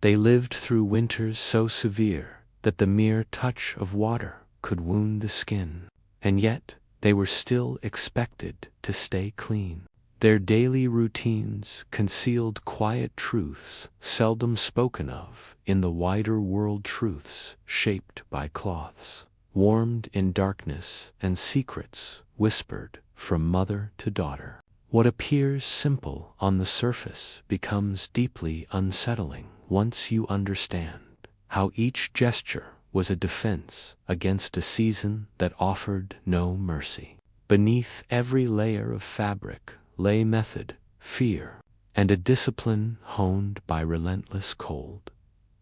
They lived through winters so severe that the mere touch of water could wound the skin, and yet they were still expected to stay clean. Their daily routines concealed quiet truths seldom spoken of in the wider world, truths shaped by cloths, warmed in darkness, and secrets whispered from mother to daughter. What appears simple on the surface becomes deeply unsettling once you understand how each gesture was a defense against a season that offered no mercy. Beneath every layer of fabric lay method, fear, and a discipline honed by relentless cold.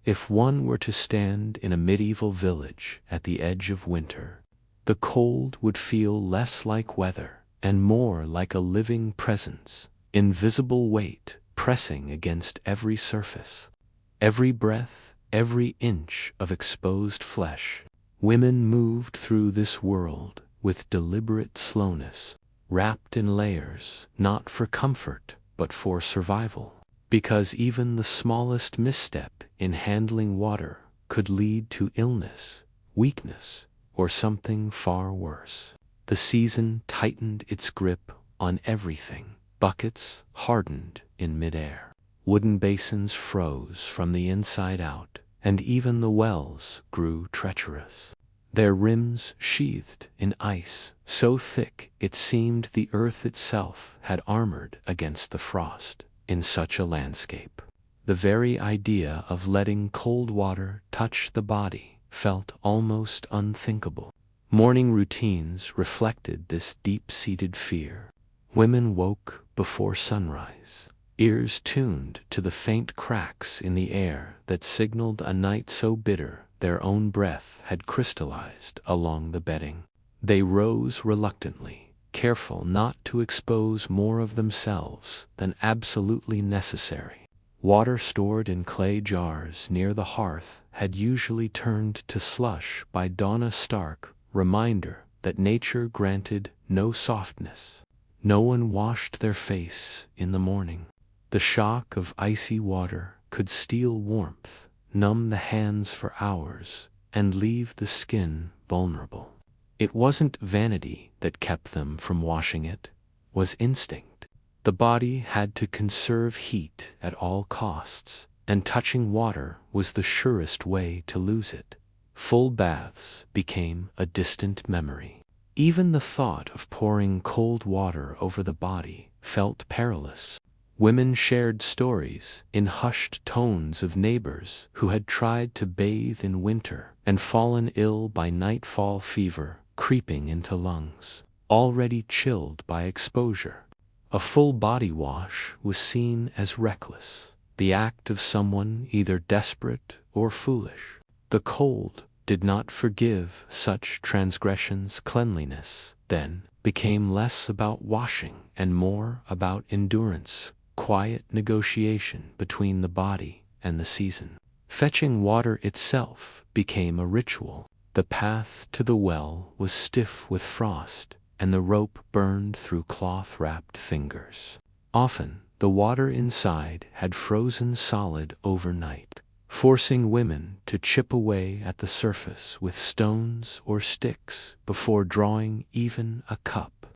If one were to stand in a medieval village at the edge of winter, the cold would feel less like weather and more like a living presence, invisible weight pressing against every surface, every breath, every inch of exposed flesh. Women moved through this world with deliberate slowness, wrapped in layers, not for comfort, but for survival, because even the smallest misstep in handling water could lead to illness, weakness, or something far worse. The season tightened its grip on everything. Buckets hardened in midair. Wooden basins froze from the inside out, and even the wells grew treacherous. Their rims sheathed in ice so thick it seemed the earth itself had armored against the frost. In such a landscape, the very idea of letting cold water touch the body felt almost unthinkable. Morning routines reflected this deep-seated fear. Women woke before sunrise, ears tuned to the faint cracks in the air that signaled a night so bitter their own breath had crystallized along the bedding. They rose reluctantly, careful not to expose more of themselves than absolutely necessary. Water stored in clay jars near the hearth had usually turned to slush by dawn, a stark reminder that nature granted no softness. No one washed their face in the morning. The shock of icy water could steal warmth, numb the hands for hours, and leave the skin vulnerable. It wasn't vanity that kept them from washing, it was instinct. The body had to conserve heat at all costs, and touching water was the surest way to lose it. Full baths became a distant memory. Even the thought of pouring cold water over the body felt perilous. Women shared stories in hushed tones of neighbors who had tried to bathe in winter and fallen ill by nightfall fever creeping into lungs, already chilled by exposure. A full body wash was seen as reckless, the act of someone either desperate or foolish. The cold did not forgive such transgressions. Cleanliness, then, became less about washing and more about endurance, quiet negotiation between the body and the season. Fetching water itself became a ritual. The path to the well was stiff with frost, and the rope burned through cloth-wrapped fingers. Often, the water inside had frozen solid overnight, forcing women to chip away at the surface with stones or sticks before drawing even a cup.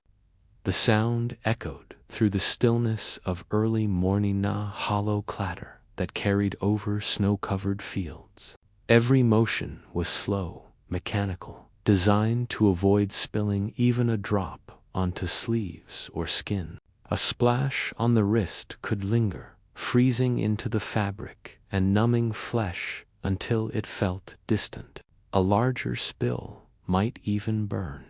The sound echoed through the stillness of early morning, a hollow clatter that carried over snow-covered fields. Every motion was slow, mechanical, designed to avoid spilling even a drop onto sleeves or skin. A splash on the wrist could linger, freezing into the fabric and numbing flesh until it felt distant. A larger spill might even burn.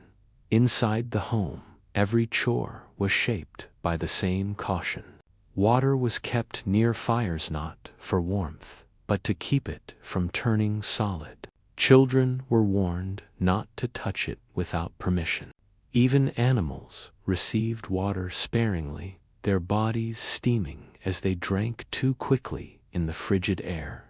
Inside the home, every chore was shaped by the same caution. Water was kept near fires not for warmth, but to keep it from turning solid. Children were warned not to touch it without permission. Even animals received water sparingly, their bodies steaming as they drank too quickly in the frigid air.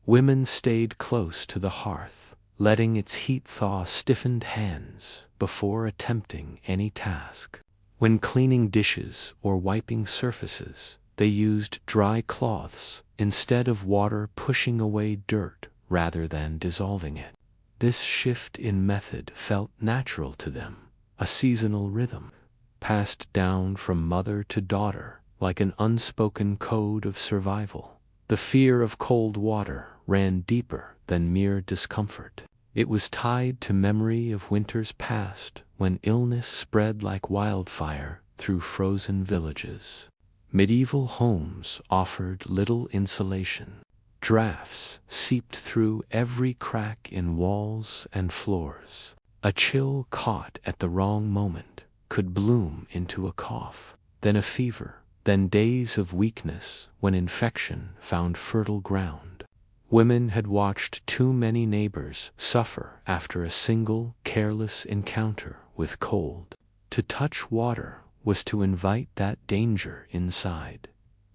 Women stayed close to the hearth, letting its heat thaw stiffened hands before attempting any task. When cleaning dishes or wiping surfaces, they used dry cloths instead of water, pushing away dirt rather than dissolving it. This shift in method felt natural to them, a seasonal rhythm, passed down from mother to daughter like an unspoken code of survival. The fear of cold water ran deeper than mere discomfort. It was tied to memory of winters past when illness spread like wildfire through frozen villages. Medieval homes offered little insulation. Drafts seeped through every crack in walls and floors. A chill caught at the wrong moment could bloom into a cough, then a fever, then days of weakness when infection found fertile ground. Women had watched too many neighbors suffer after a single careless encounter with cold. To touch water was to invite that danger inside.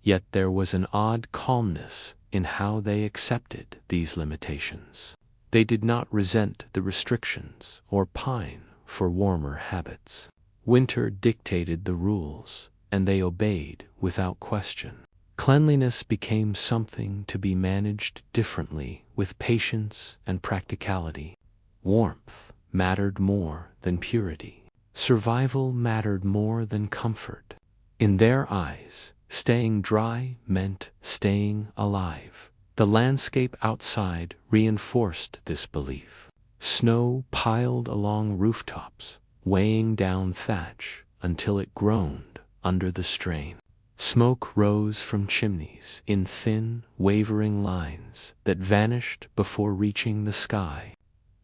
Yet there was an odd calmness in how they accepted these limitations. They did not resent the restrictions or pine for warmer habits. Winter dictated the rules, and they obeyed without question. Cleanliness became something to be managed differently, with patience and practicality. Warmth mattered more than purity. Survival mattered more than comfort. In their eyes, staying dry meant staying alive. The landscape outside reinforced this belief. Snow piled along rooftops, weighing down thatch until it groaned under the strain. Smoke rose from chimneys in thin, wavering lines that vanished before reaching the sky.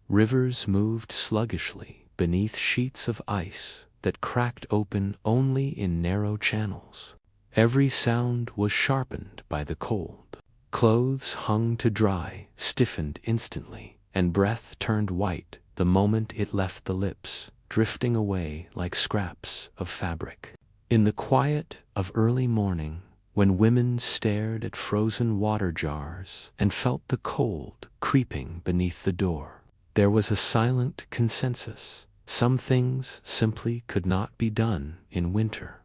Rivers moved sluggishly beneath sheets of ice that cracked open only in narrow channels. Every sound was sharpened by the cold. Clothes hung to dry, stiffened instantly, and breath turned white the moment it left the lips, drifting away like scraps of fabric. In the quiet of early morning, when women stared at frozen water jars and felt the cold creeping beneath the door, there was a silent consensus. Some things simply could not be done in winter.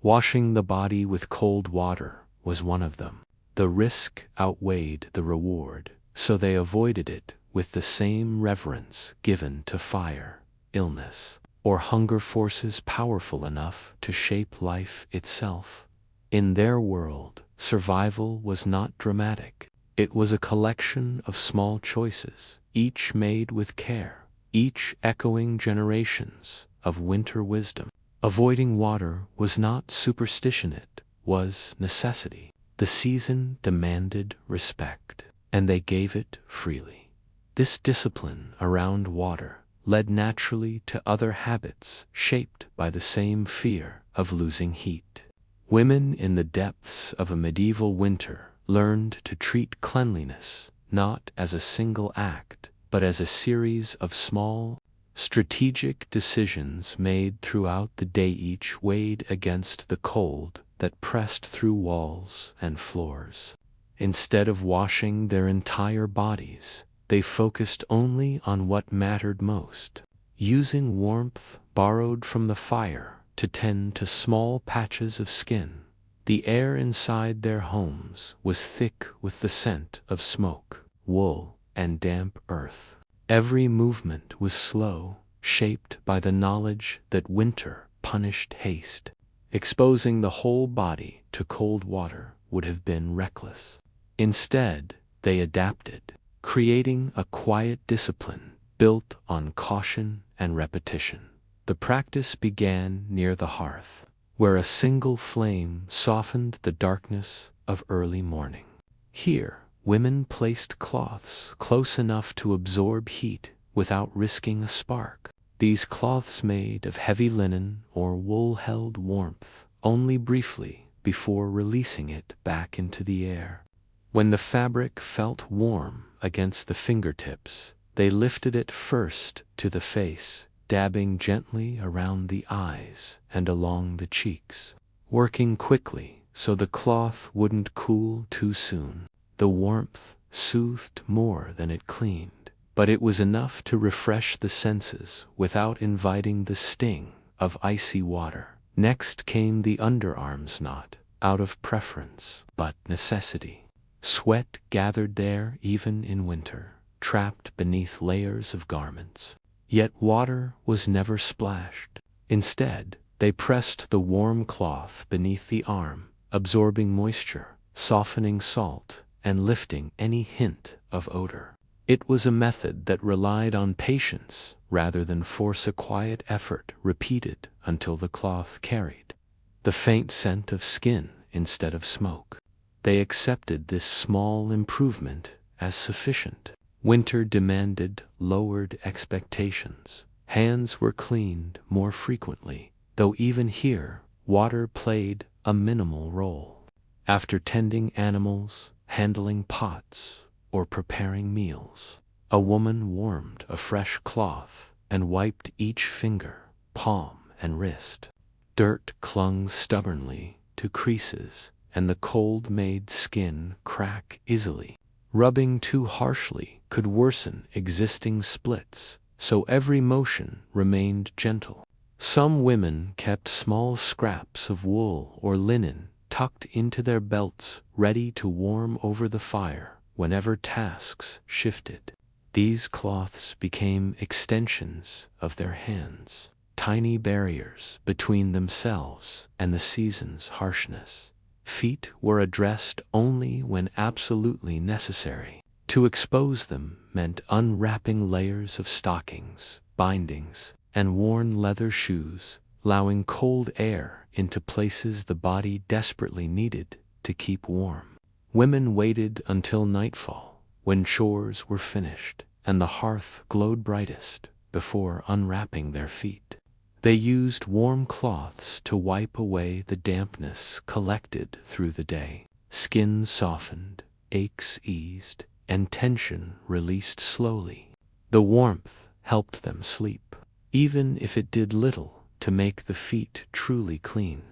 Washing the body with cold water was one of them. The risk outweighed the reward, so they avoided it with the same reverence given to fire, illness, or hunger, forces powerful enough to shape life itself. In their world, survival was not dramatic. It was a collection of small choices, each made with care, each echoing generations of winter wisdom. Avoiding water was not superstition, it was necessity. The season demanded respect, and they gave it freely. This discipline around water led naturally to other habits shaped by the same fear of losing heat. Women in the depths of a medieval winter learned to treat cleanliness not as a single act, but as a series of small, strategic decisions made throughout the day, each weighed against the cold that pressed through walls and floors. Instead of washing their entire bodies, they focused only on what mattered most, using warmth borrowed from the fire to tend to small patches of skin. The air inside their homes was thick with the scent of smoke, wool, and damp earth. Every movement was slow, shaped by the knowledge that winter punished haste. Exposing the whole body to cold water would have been reckless. Instead, they adapted, creating a quiet discipline built on caution and repetition. The practice began near the hearth, where a single flame softened the darkness of early morning. Here, women placed cloths close enough to absorb heat without risking a spark. These cloths made of heavy linen or wool held warmth only briefly before releasing it back into the air. When the fabric felt warm against the fingertips, they lifted it first to the face, dabbing gently around the eyes and along the cheeks, working quickly so the cloth wouldn't cool too soon. The warmth soothed more than it cleaned, but it was enough to refresh the senses without inviting the sting of icy water. Next came the underarms knot, out of preference, but necessity. Sweat gathered there even in winter, trapped beneath layers of garments. Yet water was never splashed. Instead, they pressed the warm cloth beneath the arm, absorbing moisture, softening salt, and lifting any hint of odor. It was a method that relied on patience rather than force, a quiet effort repeated until the cloth carried the faint scent of skin instead of smoke. They accepted this small improvement as sufficient. Winter demanded lowered expectations. Hands were cleaned more frequently, though even here water played a minimal role. After tending animals, handling pots, or preparing meals, a woman warmed a fresh cloth and wiped each finger, palm, and wrist. Dirt clung stubbornly to creases, and the cold made skin crack easily. Rubbing too harshly could worsen existing splits, so every motion remained gentle. Some women kept small scraps of wool or linen tucked into their belts, ready to warm over the fire whenever tasks shifted. These cloths became extensions of their hands, tiny barriers between themselves and the season's harshness. Feet were addressed only when absolutely necessary. To expose them meant unwrapping layers of stockings, bindings, and worn leather shoes, allowing cold air into places the body desperately needed to keep warm. Women waited until nightfall, when chores were finished and the hearth glowed brightest, before unwrapping their feet. They used warm cloths to wipe away the dampness collected through the day. Skin softened, aches eased, and tension released slowly. The warmth helped them sleep, even if it did little to make the feet truly clean.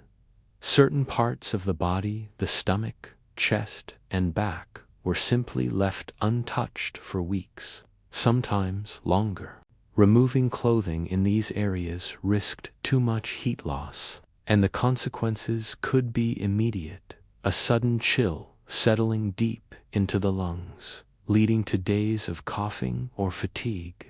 Certain parts of the body, the stomach, chest, and back, were simply left untouched for weeks, sometimes longer. Removing clothing in these areas risked too much heat loss, and the consequences could be immediate: a sudden chill settling deep into the lungs, leading to days of coughing or fatigue.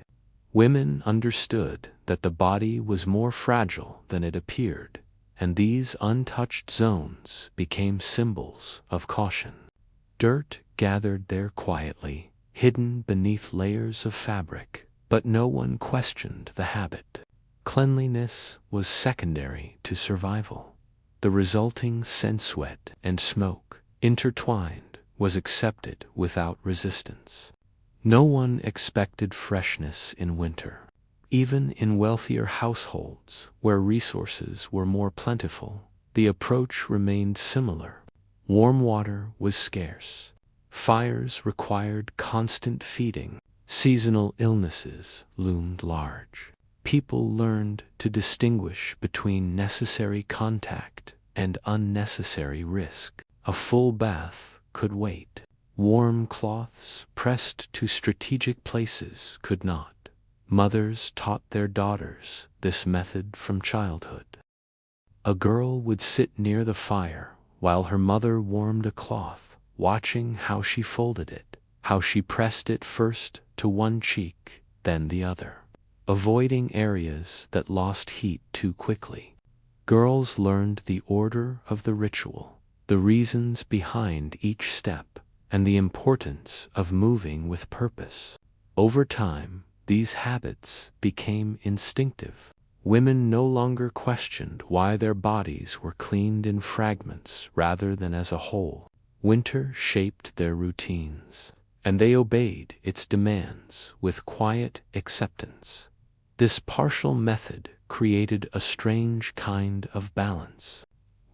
Women understood that the body was more fragile than it appeared, and these untouched zones became symbols of caution. Dirt gathered there quietly, hidden beneath layers of fabric, but no one questioned the habit. Cleanliness was secondary to survival. The resulting scent, sweat, and smoke, intertwined, was accepted without resistance. No one expected freshness in winter. Even in wealthier households, where resources were more plentiful, the approach remained similar. Warm water was scarce. Fires required constant feeding. Seasonal illnesses loomed large. People learned to distinguish between necessary contact and unnecessary risk. A full bath could wait. Warm cloths pressed to strategic places could not. Mothers taught their daughters this method from childhood. A girl would sit near the fire while her mother warmed a cloth, watching how she folded it, how she pressed it first to one cheek, then the other, avoiding areas that lost heat too quickly. Girls learned the order of the ritual, the reasons behind each step, and the importance of moving with purpose. Over time, these habits became instinctive. Women no longer questioned why their bodies were cleaned in fragments rather than as a whole. Winter shaped their routines, and they obeyed its demands with quiet acceptance. This partial method created a strange kind of balance.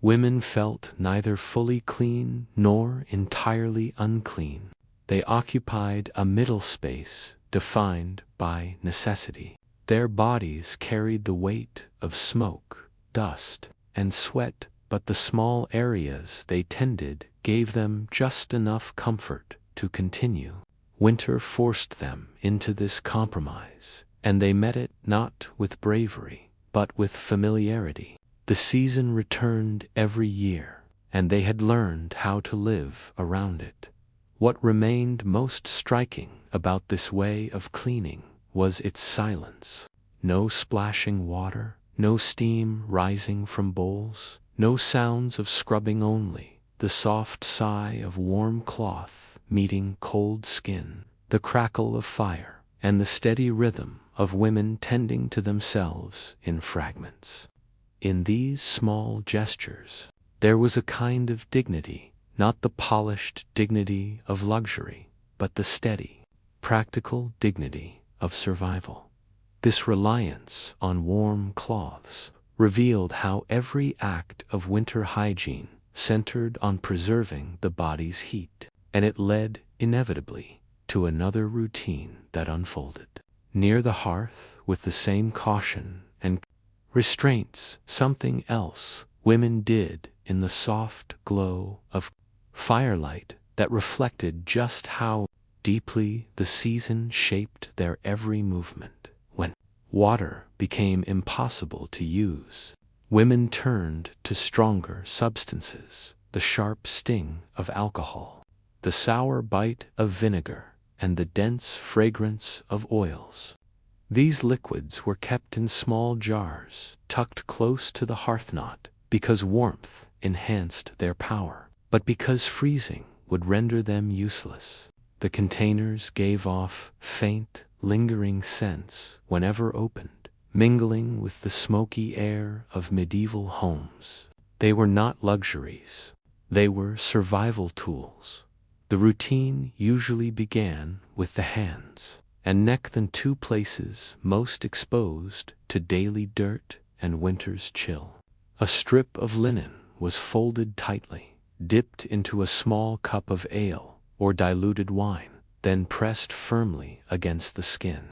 Women felt neither fully clean nor entirely unclean. They occupied a middle space defined by necessity. Their bodies carried the weight of smoke, dust, and sweat, but the small areas they tended gave them just enough comfort to continue. Winter forced them into this compromise, and they met it not with bravery, but with familiarity. The season returned every year, and they had learned how to live around it. What remained most striking about this way of cleaning was its silence. No splashing water, no steam rising from bowls, no sounds of scrubbing, only the soft sigh of warm cloth meeting cold skin, the crackle of fire, and the steady rhythm of women tending to themselves in fragments. In these small gestures, there was a kind of dignity, not the polished dignity of luxury, but the steady, practical dignity of survival. This reliance on warm cloths revealed how every act of winter hygiene centered on preserving the body's heat, and it led, inevitably, to another routine that unfolded. Near the hearth, with the same caution and restraints, something else women did in the soft glow of firelight that reflected just how deeply the season shaped their every movement. When water became impossible to use, women turned to stronger substances, the sharp sting of alcohol, the sour bite of vinegar, and the dense fragrance of oils. These liquids were kept in small jars, tucked close to the hearth, not because warmth enhanced their power, but because freezing would render them useless. The containers gave off faint, lingering scents whenever opened, mingling with the smoky air of medieval homes. They were not luxuries. They were survival tools. The routine usually began with the hands and neck, the two places most exposed to daily dirt and winter's chill. A strip of linen was folded tightly, dipped into a small cup of ale or diluted wine, then pressed firmly against the skin.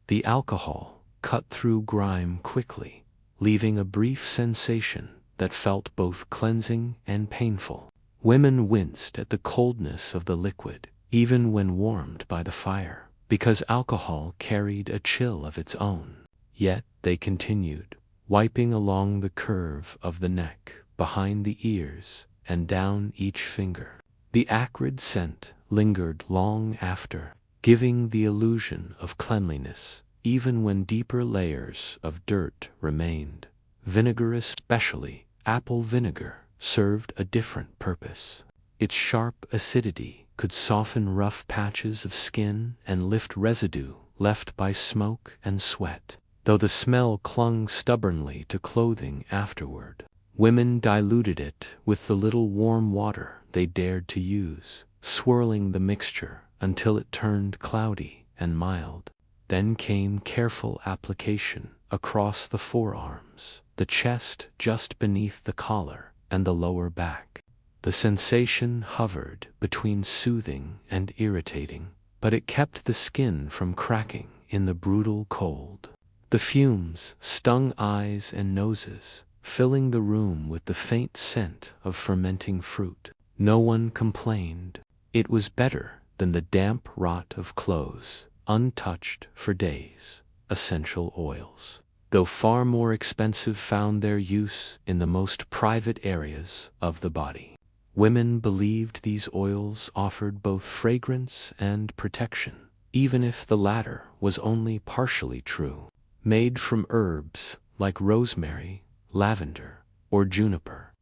The alcohol cut through grime quickly, leaving a brief sensation that felt both cleansing and painful. Women winced at the coldness of the liquid, even when warmed by the fire, because alcohol carried a chill of its own. Yet they continued, wiping along the curve of the neck, behind the ears, and down each finger. The acrid scent lingered long after, giving the illusion of cleanliness, even when deeper layers of dirt remained. Vinegar, especially apple vinegar, served a different purpose. Its sharp acidity could soften rough patches of skin and lift residue left by smoke and sweat. Though the smell clung stubbornly to clothing afterward, women diluted it with the little warm water they dared to use, swirling the mixture until it turned cloudy and mild. Then came careful application across the forearms, the chest just beneath the collar, and the lower back. The sensation hovered between soothing and irritating, but it kept the skin from cracking in the brutal cold. The fumes stung eyes and noses, filling the room with the faint scent of fermenting fruit. No one complained. It was better than the damp rot of clothes, untouched for days. Essential oils, though far more expensive, found their use in the most private areas of the body. Women believed these oils offered both fragrance and protection, even if the latter was only partially true. Made from herbs like rosemary, lavender, or juniper,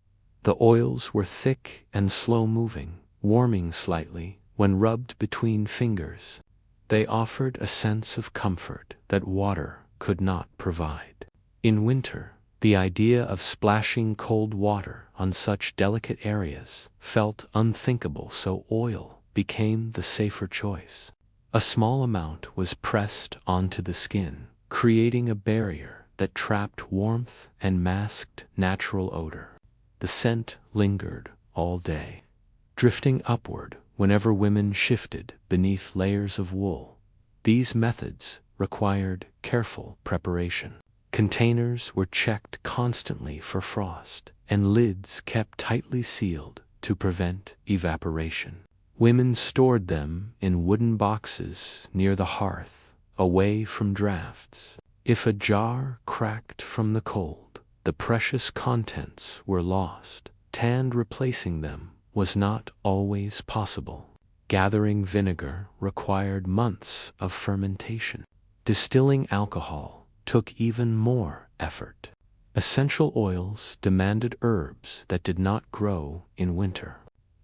the oils were thick and slow-moving, warming slightly when rubbed between fingers. They offered a sense of comfort that water could not provide. In winter, the idea of splashing cold water on such delicate areas felt unthinkable, so oil became the safer choice. A small amount was pressed onto the skin, creating a barrier that trapped warmth and masked natural odor. The scent lingered all day, drifting upward whenever women shifted beneath layers of wool. These methods required careful preparation. Containers were checked constantly for frost, and lids kept tightly sealed to prevent evaporation. Women stored them in wooden boxes near the hearth, away from drafts. If a jar cracked from the cold, the precious contents were lost, and replacing them was not always possible. Gathering vinegar required months of fermentation. Distilling alcohol took even more effort. Essential oils demanded herbs that did not grow in winter.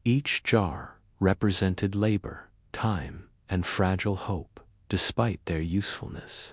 Each jar represented labor, time, and fragile hope, despite their usefulness.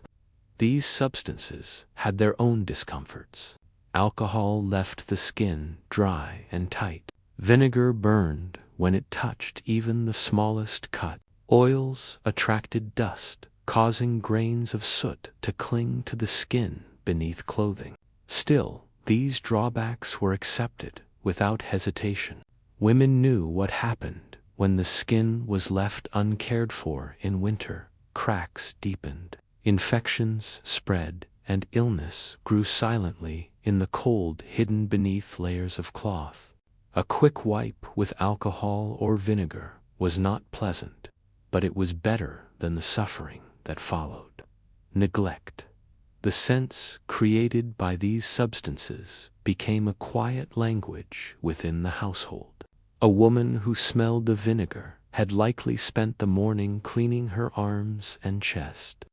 These substances had their own discomforts. Alcohol left the skin dry and tight. Vinegar burned when it touched even the smallest cut. Oils attracted dust, causing grains of soot to cling to the skin beneath clothing. Still, these drawbacks were accepted without hesitation. Women knew what happened when the skin was left uncared for in winter. Cracks deepened, infections spread, and illness grew silently in the cold hidden beneath layers of cloth. A quick wipe with alcohol or vinegar was not pleasant, but it was better than the suffering that followed. Neglect. The scents created by these substances became a quiet language within the household. A woman who smelled the vinegar had likely spent the morning cleaning her arms and chest.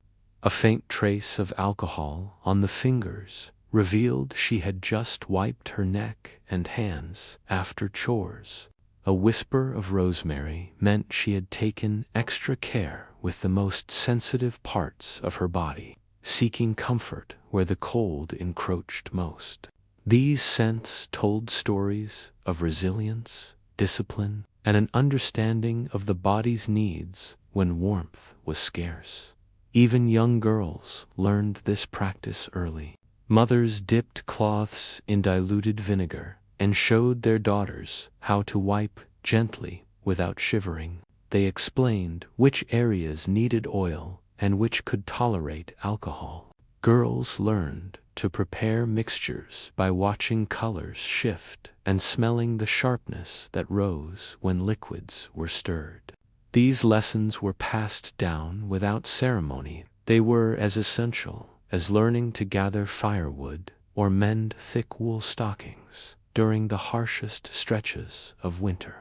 A faint trace of alcohol on the fingers revealed she had just wiped her neck and hands after chores. A whisper of rosemary meant she had taken extra care with the most sensitive parts of her body, seeking comfort where the cold encroached most. These scents told stories of resilience, discipline, and an understanding of the body's needs when warmth was scarce. Even young girls learned this practice early. Mothers dipped cloths in diluted vinegar and showed their daughters how to wipe gently without shivering. They explained which areas needed oil and which could tolerate alcohol. Girls learned to prepare mixtures by watching colors shift and smelling the sharpness that rose when liquids were stirred. These lessons were passed down without ceremony. They were as essential as learning to gather firewood or mend thick wool stockings during the harshest stretches of winter.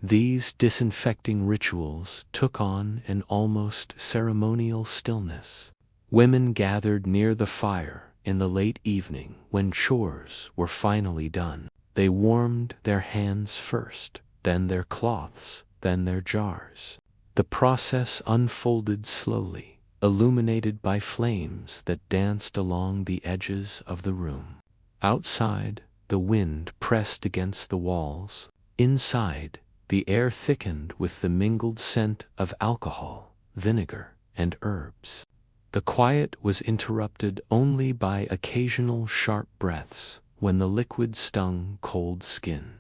These disinfecting rituals took on an almost ceremonial stillness. Women gathered near the fire in the late evening when chores were finally done. They warmed their hands first, then their cloths, then their jars. The process unfolded slowly, illuminated by flames that danced along the edges of the room. Outside, the wind pressed against the walls. Inside, the air thickened with the mingled scent of alcohol, vinegar, and herbs. The quiet was interrupted only by occasional sharp breaths when the liquid stung cold skin.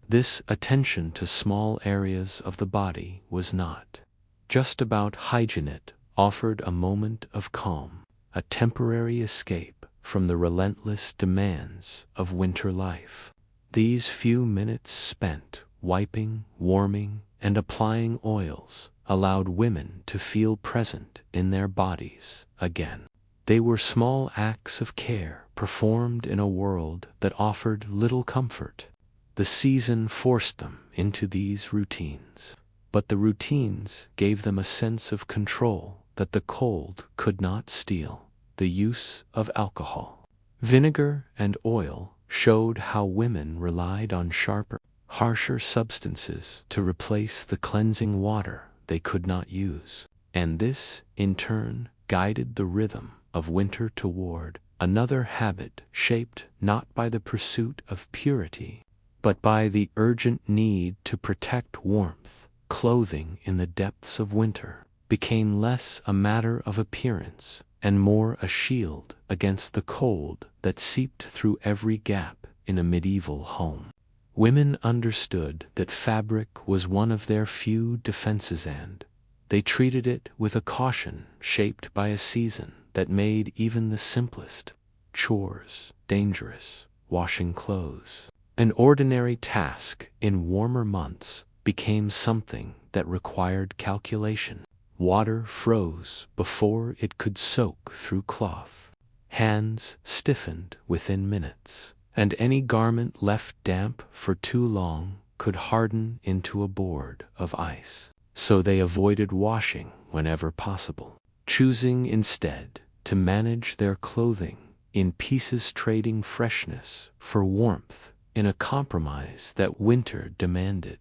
This attention to small areas of the body was not just about hygiene. It offered a moment of calm, a temporary escape from the relentless demands of winter life. These few minutes spent wiping, warming, and applying oils allowed women to feel present in their bodies again. They were small acts of care performed in a world that offered little comfort. The season forced them into these routines, but the routines gave them a sense of control that the cold could not steal. The use of alcohol, vinegar, and oil showed how women relied on sharper, harsher substances to replace the cleansing water they could not use. And this, in turn, guided the rhythm of winter toward another habit shaped not by the pursuit of purity, but by the urgent need to protect warmth. Clothing in the depths of winter became less a matter of appearance and more a shield against the cold that seeped through every gap in a medieval home. Women understood that fabric was one of their few defenses, and they treated it with a caution shaped by a season that made even the simplest chores dangerous. Washing clothes, an ordinary task in warmer months, became something that required calculation. Water froze before it could soak through cloth. Hands stiffened within minutes, and any garment left damp for too long could harden into a board of ice. So they avoided washing whenever possible, choosing instead to manage their clothing in pieces, trading freshness for warmth in a compromise that winter demanded.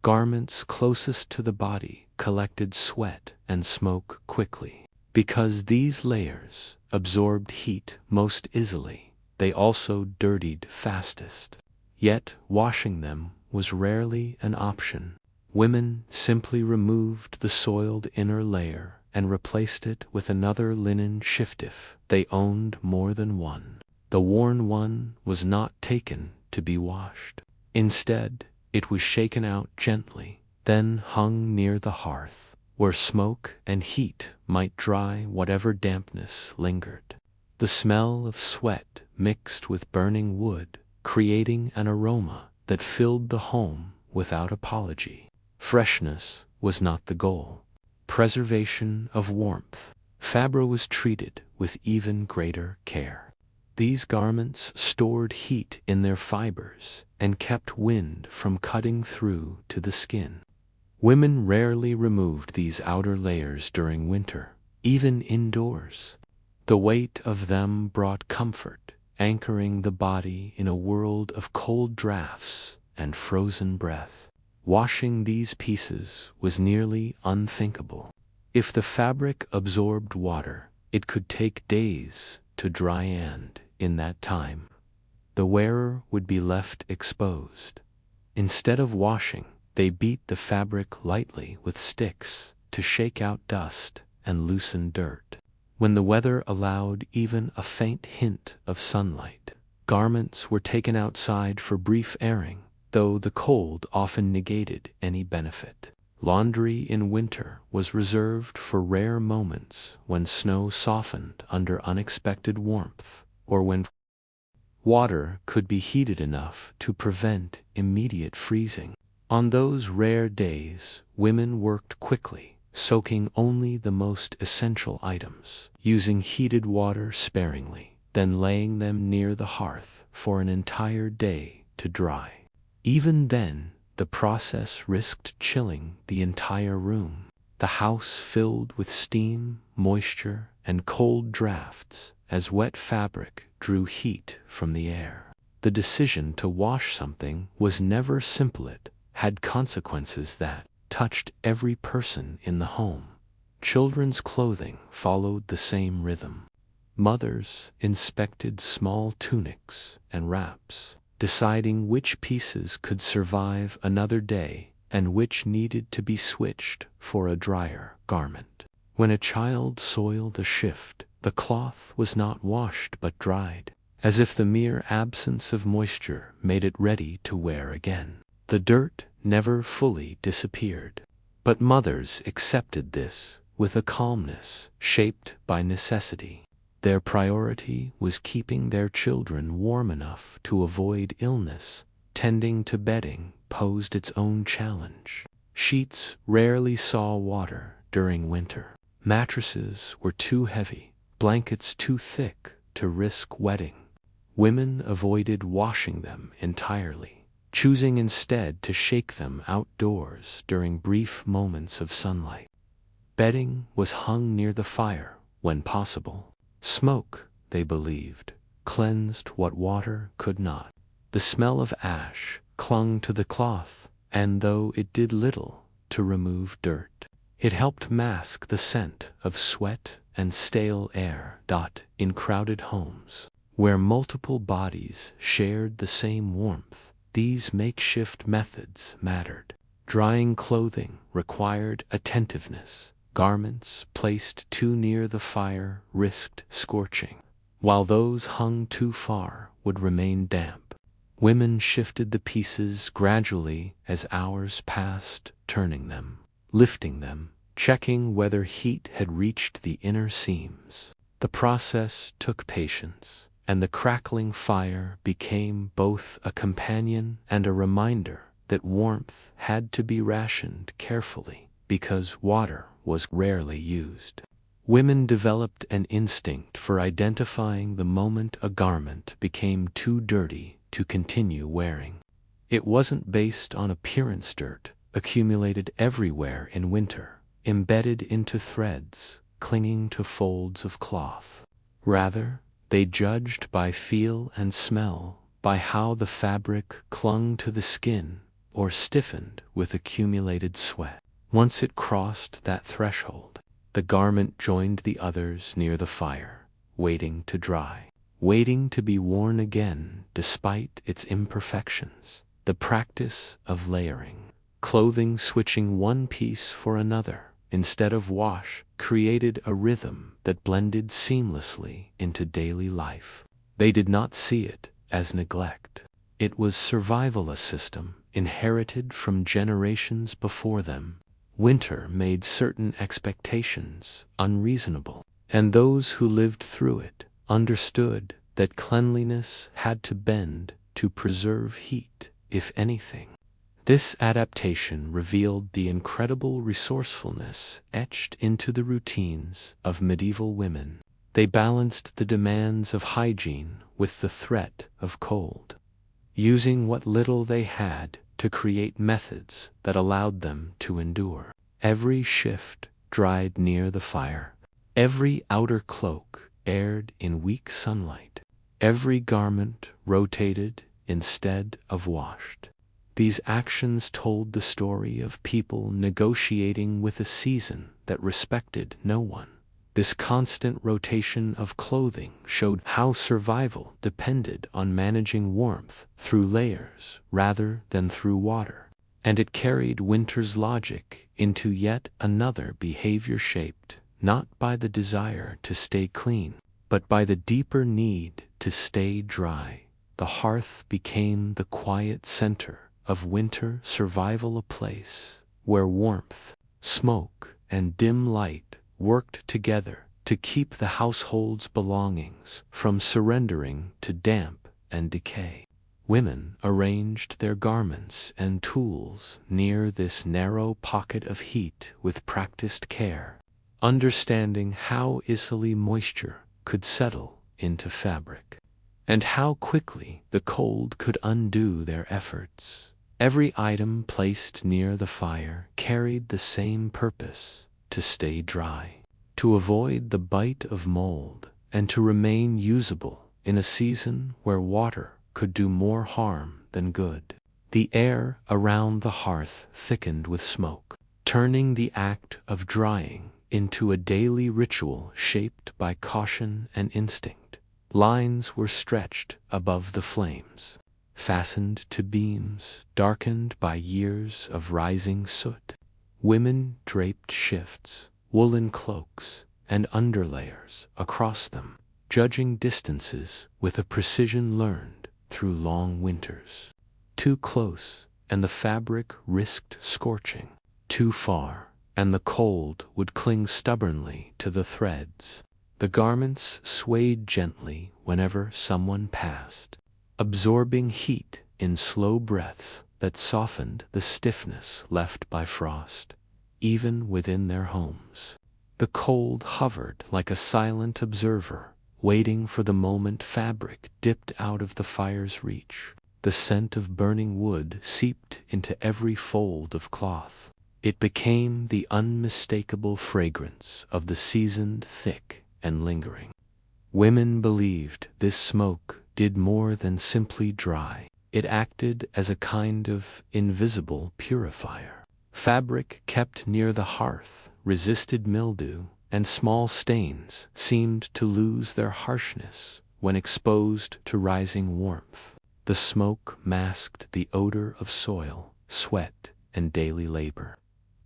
Garments closest to the body collected sweat and smoke quickly. Because these layers absorbed heat most easily, they also dirtied fastest. Yet washing them was rarely an option. Women simply removed the soiled inner layer and replaced it with another linen shift if they owned more than one. The worn one was not taken to be washed. Instead, it was shaken out gently, then hung near the hearth, where smoke and heat might dry whatever dampness lingered. The smell of sweat mixed with burning wood, creating an aroma that filled the home without apology. Freshness was not the goal. Preservation of warmth. Fabric was treated with even greater care. These garments stored heat in their fibers and kept wind from cutting through to the skin. Women rarely removed these outer layers during winter, even indoors. The weight of them brought comfort, anchoring the body in a world of cold drafts and frozen breath. Washing these pieces was nearly unthinkable. If the fabric absorbed water, it could take days to dry, and in that time, the wearer would be left exposed. Instead of washing, they beat the fabric lightly with sticks to shake out dust and loosen dirt. When the weather allowed even a faint hint of sunlight, garments were taken outside for brief airing, though the cold often negated any benefit. Laundry in winter was reserved for rare moments when snow softened under unexpected warmth, or when water could be heated enough to prevent immediate freezing. On those rare days, women worked quickly, soaking only the most essential items, using heated water sparingly, then laying them near the hearth for an entire day to dry. Even then, the process risked chilling the entire room. The house filled with steam, moisture, and cold drafts as wet fabric drew heat from the air. The decision to wash something was never simple. It had consequences that touched every person in the home. Children's clothing followed the same rhythm. Mothers inspected small tunics and wraps, deciding which pieces could survive another day and which needed to be switched for a drier garment. When a child soiled a shift, the cloth was not washed but dried, as if the mere absence of moisture made it ready to wear again. The dirt never fully disappeared, but mothers accepted this with a calmness shaped by necessity. Their priority was keeping their children warm enough to avoid illness. Tending to bedding posed its own challenge. Sheets rarely saw water during winter. Mattresses were too heavy, blankets too thick to risk wetting. Women avoided washing them entirely, choosing instead to shake them outdoors during brief moments of sunlight. Bedding was hung near the fire when possible. Smoke, they believed, cleansed what water could not. The smell of ash clung to the cloth, and though it did little to remove dirt, it helped mask the scent of sweat and stale air. In crowded homes, where multiple bodies shared the same warmth, these makeshift methods mattered. Drying clothing required attentiveness. Garments placed too near the fire risked scorching, while those hung too far would remain damp. Women shifted the pieces gradually as hours passed, turning them, lifting them, checking whether heat had reached the inner seams. The process took patience, and the crackling fire became both a companion and a reminder that warmth had to be rationed carefully because water was rarely used. Women developed an instinct for identifying the moment a garment became too dirty to continue wearing. It wasn't based on appearance. Dirt accumulated everywhere in winter, embedded into threads, clinging to folds of cloth. Rather, they judged by feel and smell, by how the fabric clung to the skin or stiffened with accumulated sweat. Once it crossed that threshold, the garment joined the others near the fire, waiting to dry, waiting to be worn again despite its imperfections. The practice of layering, clothing switching one piece for another instead of wash, created a rhythm that blended seamlessly into daily life. They did not see it as neglect. It was survival, a system inherited from generations before them. Winter made certain expectations unreasonable, and those who lived through it understood that cleanliness had to bend to preserve heat, if anything. This adaptation revealed the incredible resourcefulness etched into the routines of medieval women. They balanced the demands of hygiene with the threat of cold, using what little they had to create methods that allowed them to endure. Every shift dried near the fire. Every outer cloak aired in weak sunlight. Every garment rotated instead of washed. These actions told the story of people negotiating with a season that respected no one. This constant rotation of clothing showed how survival depended on managing warmth through layers rather than through water, and it carried winter's logic into yet another behavior shaped not by the desire to stay clean, but by the deeper need to stay dry. The hearth became the quiet center of winter survival, a place where warmth, smoke, and dim light worked together to keep the household's belongings from surrendering to damp and decay. Women arranged their garments and tools near this narrow pocket of heat with practiced care, understanding how easily moisture could settle into fabric, and how quickly the cold could undo their efforts. Every item placed near the fire carried the same purpose: to stay dry, to avoid the bite of mold, and to remain usable in a season where water could do more harm than good. The air around the hearth thickened with smoke, turning the act of drying into a daily ritual shaped by caution and instinct. Lines were stretched above the flames, fastened to beams darkened by years of rising soot. Women draped shifts, woolen cloaks, and underlayers across them, judging distances with a precision learned through long winters. Too close, and the fabric risked scorching. Too far, and the cold would cling stubbornly to the threads. The garments swayed gently whenever someone passed, absorbing heat in slow breaths that softened the stiffness left by frost. Even within their homes, the cold hovered like a silent observer, waiting for the moment fabric dipped out of the fire's reach. The scent of burning wood seeped into every fold of cloth. It became the unmistakable fragrance of the seasoned, thick and lingering. Women believed this smoke did more than simply dry. It acted as a kind of invisible purifier. Fabric kept near the hearth resisted mildew, and small stains seemed to lose their harshness when exposed to rising warmth. The smoke masked the odor of soil, sweat, and daily labor,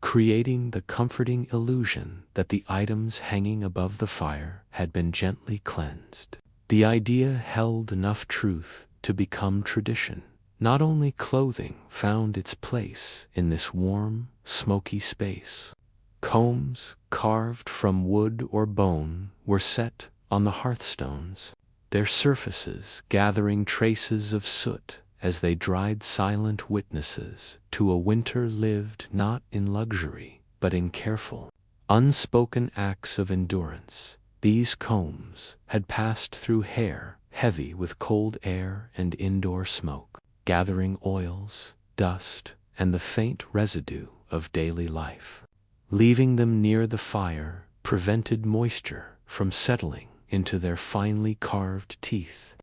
creating the comforting illusion that the items hanging above the fire had been gently cleansed. The idea held enough truth to become tradition. Not only clothing found its place in this warm, smoky space. Combs carved from wood or bone were set on the hearthstones, their surfaces gathering traces of soot as they dried, silent witnesses to a winter lived not in luxury but in careful, Unspoken acts of endurance. These combs had passed through hair heavy with cold air and indoor smoke, gathering oils, dust, and the faint residue of daily life. Leaving them near the fire prevented moisture from settling into their finely carved teeth,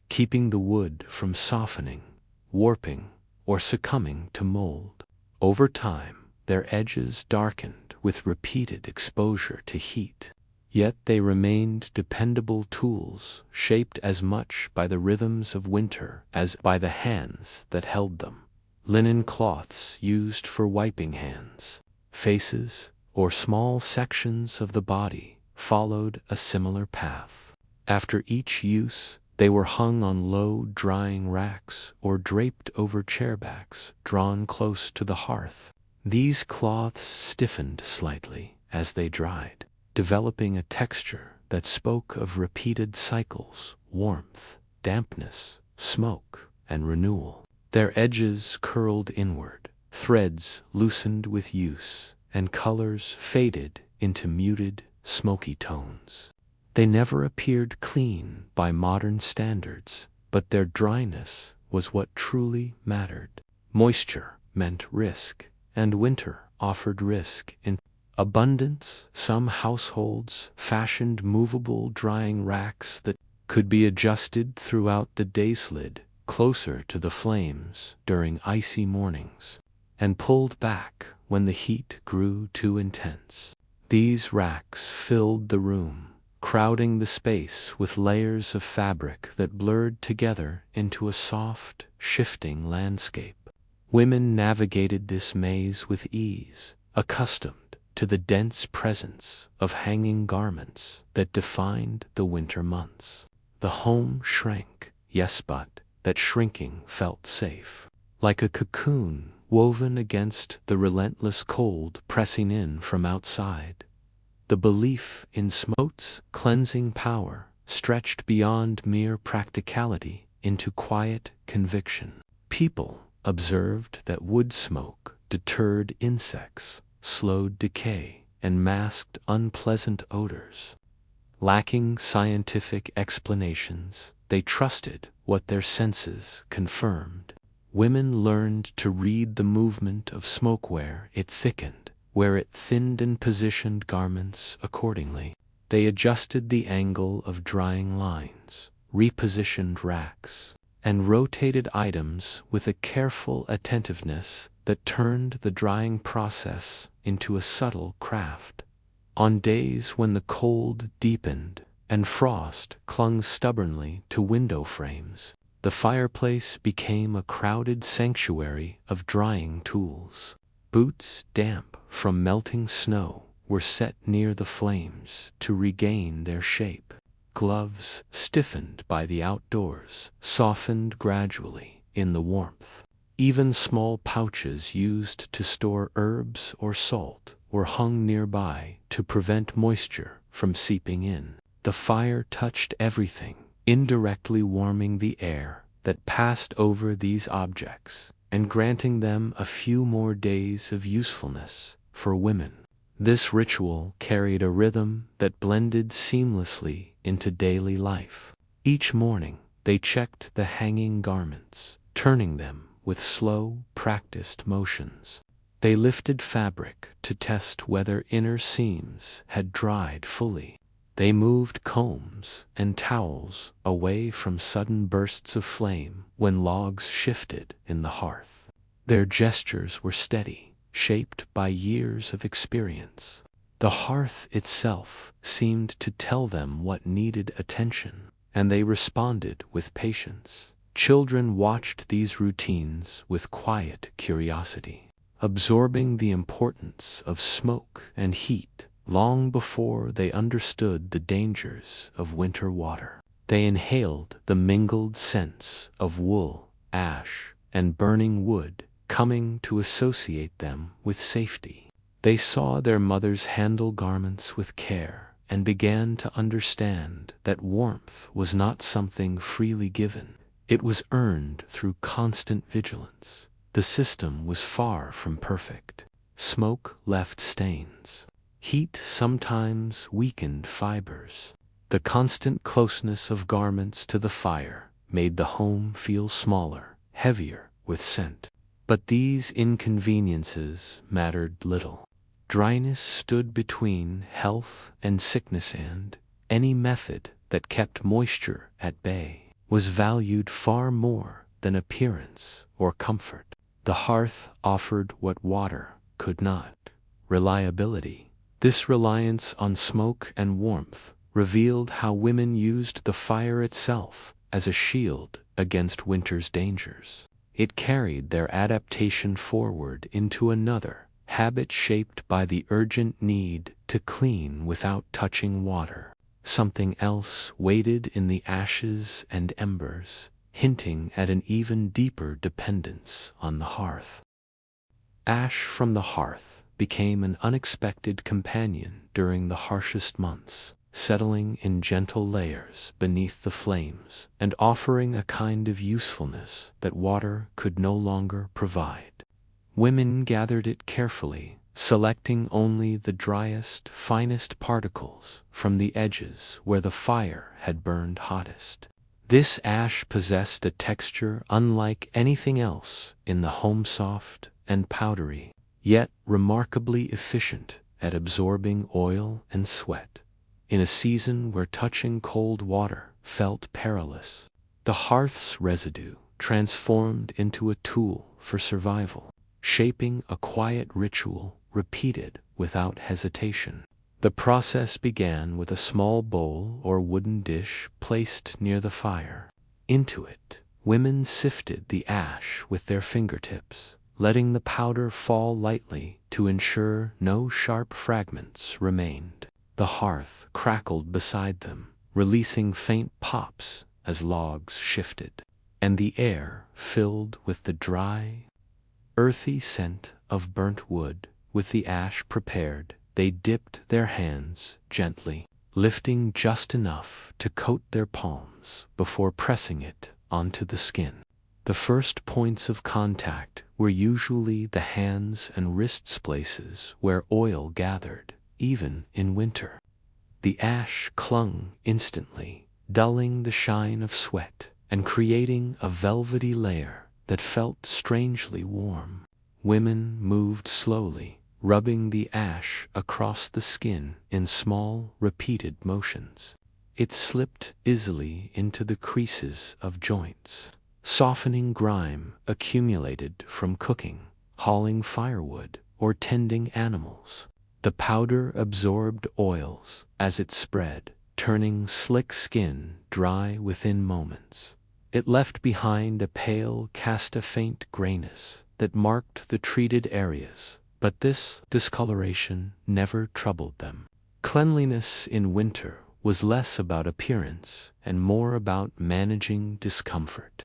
keeping the wood from softening, warping, or succumbing to mold. Over time, their edges darkened with repeated exposure to heat. Yet they remained dependable tools, shaped as much by the rhythms of winter as by the hands that held them. Linen cloths used for wiping hands, faces, or small sections of the body followed a similar path. After each use, they were hung on low drying racks or draped over chairbacks drawn close to the hearth. These cloths stiffened slightly as they dried, developing a texture that spoke of repeated cycles, warmth, dampness, smoke, and renewal. Their edges curled inward, threads loosened with use, and colors faded into muted, smoky tones. They never appeared clean by modern standards, but their dryness was what truly mattered. Moisture meant risk, and winter offered risk in abundance. Some households fashioned movable drying racks that could be adjusted throughout the day, slid closer to the flames during icy mornings, and pulled back when the heat grew too intense. These racks filled the room, crowding the space with layers of fabric that blurred together into a soft, shifting landscape. Women navigated this maze with ease, accustomed to the dense presence of hanging garments that defined the winter months. The home shrank, yes, but that shrinking felt safe. Like a cocoon woven against the relentless cold pressing in from outside, the belief in smoke's cleansing power stretched beyond mere practicality into quiet conviction. People observed that wood smoke deterred insects, slowed decay, and masked unpleasant odors. Lacking scientific explanations, they trusted what their senses confirmed. Women learned to read the movement of smoke where it thickened, where it thinned, and positioned garments accordingly. They adjusted the angle of drying lines, repositioned racks, and rotated items with a careful attentiveness that turned the drying process into a subtle craft. On days when the cold deepened and frost clung stubbornly to window frames, the fireplace became a crowded sanctuary of drying tools. Boots damp from melting snow were set near the flames to regain their shape. Gloves, stiffened by the outdoors, softened gradually in the warmth. Even small pouches used to store herbs or salt were hung nearby to prevent moisture from seeping in. The fire touched everything, indirectly warming the air that passed over these objects and granting them a few more days of usefulness. For women, this ritual carried a rhythm that blended seamlessly into daily life. Each morning, they checked the hanging garments, turning them with slow, practiced motions. They lifted fabric to test whether inner seams had dried fully. They moved combs and towels away from sudden bursts of flame when logs shifted in the hearth. Their gestures were steady, shaped by years of experience. The hearth itself seemed to tell them what needed attention, and they responded with patience. Children watched these routines with quiet curiosity, absorbing the importance of smoke and heat long before they understood the dangers of winter water. They inhaled the mingled scents of wool, ash, and burning wood, coming to associate them with safety. They saw their mothers handle garments with care and began to understand that warmth was not something freely given. It was earned through constant vigilance. The system was far from perfect. Smoke left stains, Heat sometimes weakened fibers. The constant closeness of garments to the fire made the home feel smaller, heavier with scent. But these inconveniences mattered little. Dryness stood between health and sickness, and any method that kept moisture at bay was valued far more than appearance or comfort. The hearth offered what water could not: reliability. This reliance on smoke and warmth revealed how women used the fire itself as a shield against winter's dangers. It carried their adaptation forward into another habit shaped by the urgent need to clean without touching water. Something else waited in the ashes and embers, hinting at an even deeper dependence on the hearth. Ash from the hearth became an unexpected companion during the harshest months, settling in gentle layers beneath the flames and offering a kind of usefulness that water could no longer provide. Women gathered it carefully, selecting only the driest, finest particles from the edges where the fire had burned hottest. This ash possessed a texture unlike anything else in the home, soft and powdery, yet remarkably efficient at absorbing oil and sweat. In a season where touching cold water felt perilous, the hearth's residue transformed into a tool for survival, shaping a quiet ritual repeated without hesitation. The process began with a small bowl or wooden dish placed near the fire. Into it, women sifted the ash with their fingertips, letting the powder fall lightly to ensure no sharp fragments remained. The hearth crackled beside them, releasing faint pops as logs shifted, and the air filled with the dry, earthy scent of burnt wood. With the ash prepared, they dipped their hands gently, lifting just enough to coat their palms before pressing it onto the skin. The first points of contact were usually the hands and wrists, places where oil gathered, even in winter. The ash clung instantly, dulling the shine of sweat and creating a velvety layer that felt strangely warm. Women moved slowly, rubbing the ash across the skin in small, repeated motions. It slipped easily into the creases of joints, softening grime accumulated from cooking, hauling firewood, or tending animals. The powder absorbed oils as it spread, turning slick skin dry within moments. It left behind a pale cast of faint grayness that marked the treated areas, but this discoloration never troubled them. Cleanliness in winter was less about appearance and more about managing discomfort.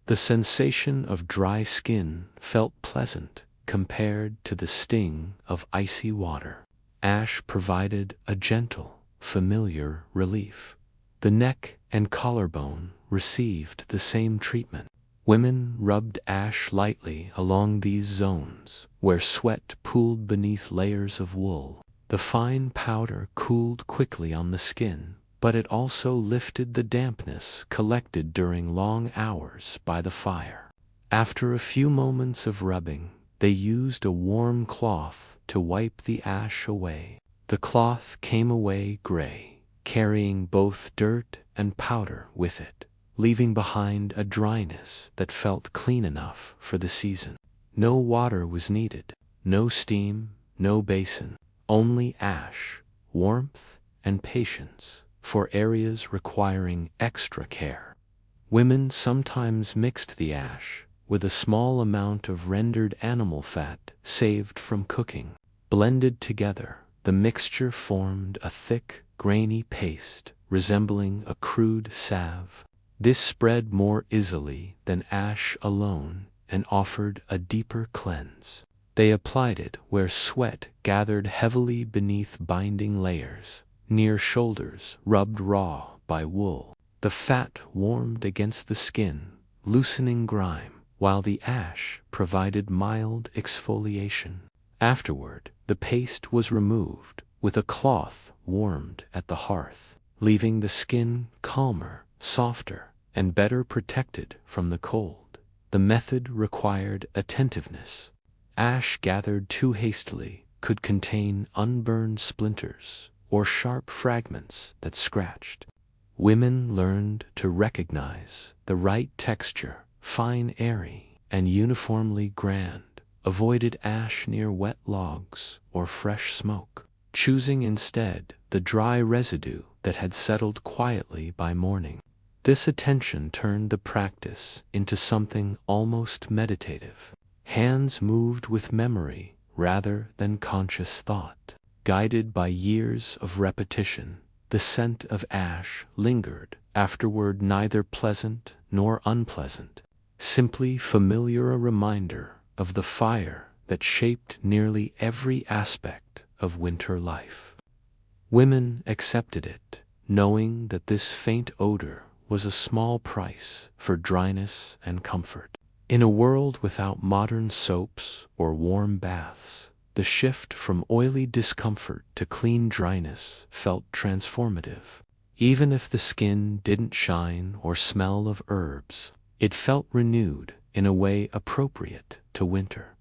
The sensation of dry skin felt pleasant compared to the sting of icy water. Ash provided a gentle, familiar relief. The neck and collarbone received the same treatment. Women rubbed ash lightly along these zones, where sweat pooled beneath layers of wool. The fine powder cooled quickly on the skin, but it also lifted the dampness collected during long hours by the fire. After a few moments of rubbing, they used a warm cloth to wipe the ash away. The cloth came away gray, carrying both dirt and powder with it, leaving behind a dryness that felt clean enough for the season. No water was needed, no steam, no basin, only ash, warmth, and patience for areas requiring extra care. Women sometimes mixed the ash with a small amount of rendered animal fat saved from cooking. Blended together, the mixture formed a thick, grainy paste resembling a crude salve. This spread more easily than ash alone and offered a deeper cleanse. They applied it where sweat gathered heavily beneath binding layers, near shoulders rubbed raw by wool. The fat warmed against the skin, loosening grime, while the ash provided mild exfoliation. Afterward, the paste was removed with a cloth warmed at the hearth, leaving the skin calmer, softer, and better protected from the cold. The method required attentiveness. Ash gathered too hastily could contain unburned splinters or sharp fragments that scratched. Women learned to recognize the right texture, fine, airy, and uniformly grand, avoided ash near wet logs or fresh smoke, choosing instead the dry residue that had settled quietly by morning. This attention turned the practice into something almost meditative. Hands moved with memory rather than conscious thought. Guided by years of repetition, the scent of ash lingered afterward, neither pleasant nor unpleasant, simply familiar, a reminder of the fire that shaped nearly every aspect of winter life. Women accepted it, knowing that this faint odor was a small price for dryness and comfort. In a world without modern soaps or warm baths, the shift from oily discomfort to clean dryness felt transformative. Even if the skin didn't shine or smell of herbs, it felt renewed in a way appropriate to winter.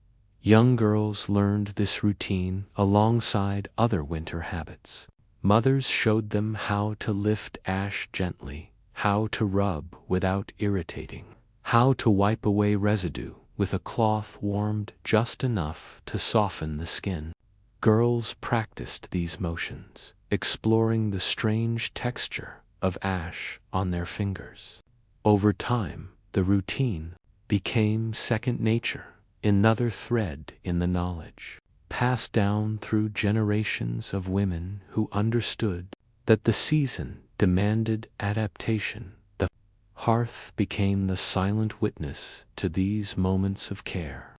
Young girls learned this routine alongside other winter habits. Mothers showed them how to lift ash gently, how to rub without irritating, how to wipe away residue with a cloth warmed just enough to soften the skin. Girls practiced these motions, exploring the strange texture of ash on their fingers. Over time, the routine became second nature, another thread in the knowledge, passed down through generations of women who understood that the season demanded adaptation. The hearth became the silent witness to these moments of care.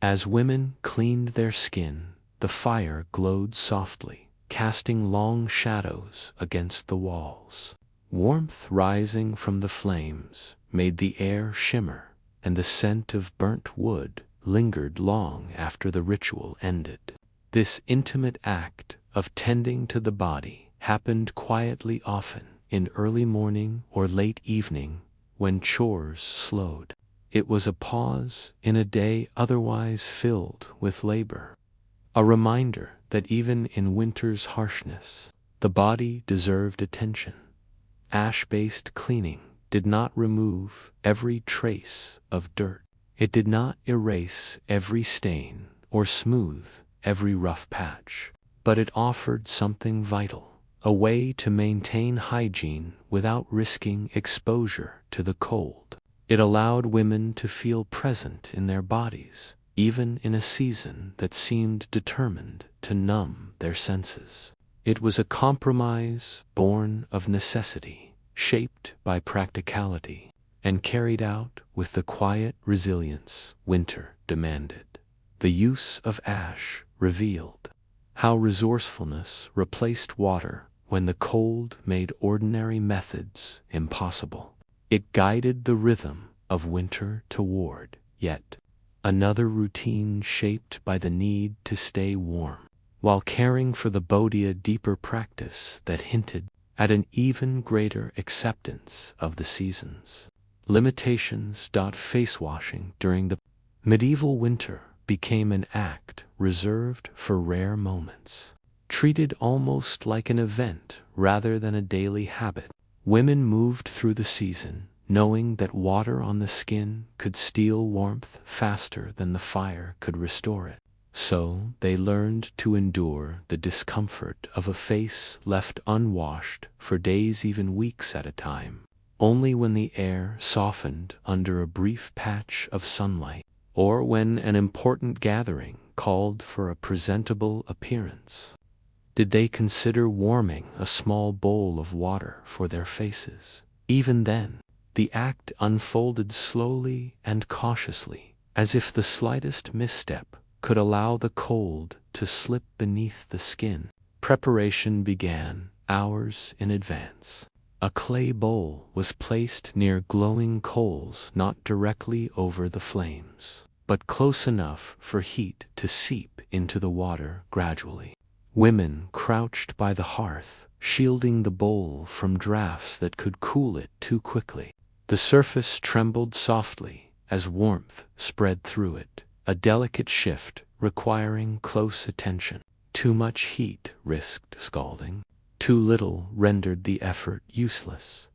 As women cleaned their skin, the fire glowed softly, casting long shadows against the walls. Warmth rising from the flames made the air shimmer, and the scent of burnt wood lingered long after the ritual ended. This intimate act of tending to the body happened quietly, often in early morning or late evening when chores slowed. It was a pause in a day otherwise filled with labor, a reminder that even in winter's harshness, the body deserved attention. Ash-based cleaning did not remove every trace of dirt. It did not erase every stain or smooth every rough patch, but it offered something vital, a way to maintain hygiene without risking exposure to the cold. It allowed women to feel present in their bodies, even in a season that seemed determined to numb their senses. It was a compromise born of necessity, shaped by practicality, and carried out with the quiet resilience winter demanded. The use of ash revealed how resourcefulness replaced water when the cold made ordinary methods impossible. It guided the rhythm of winter toward yet another routine shaped by the need to stay warm, while caring for the body, a deeper practice that hinted at an even greater acceptance of the seasons. Limitations. Face washing during the medieval winter became an act reserved for rare moments, treated almost like an event rather than a daily habit. Women moved through the season knowing that water on the skin could steal warmth faster than the fire could restore it. So they learned to endure the discomfort of a face left unwashed for days, even weeks at a time. Only when the air softened under a brief patch of sunlight, or when an important gathering called for a presentable appearance, did they consider warming a small bowl of water for their faces. Even then, the act unfolded slowly and cautiously, as if the slightest misstep could allow the cold to slip beneath the skin. Preparation began hours in advance. A clay bowl was placed near glowing coals, not directly over the flames, but close enough for heat to seep into the water gradually. Women crouched by the hearth, shielding the bowl from drafts that could cool it too quickly. The surface trembled softly as warmth spread through it, a delicate shift requiring close attention. Too much heat risked scalding. Too little rendered the effort useless.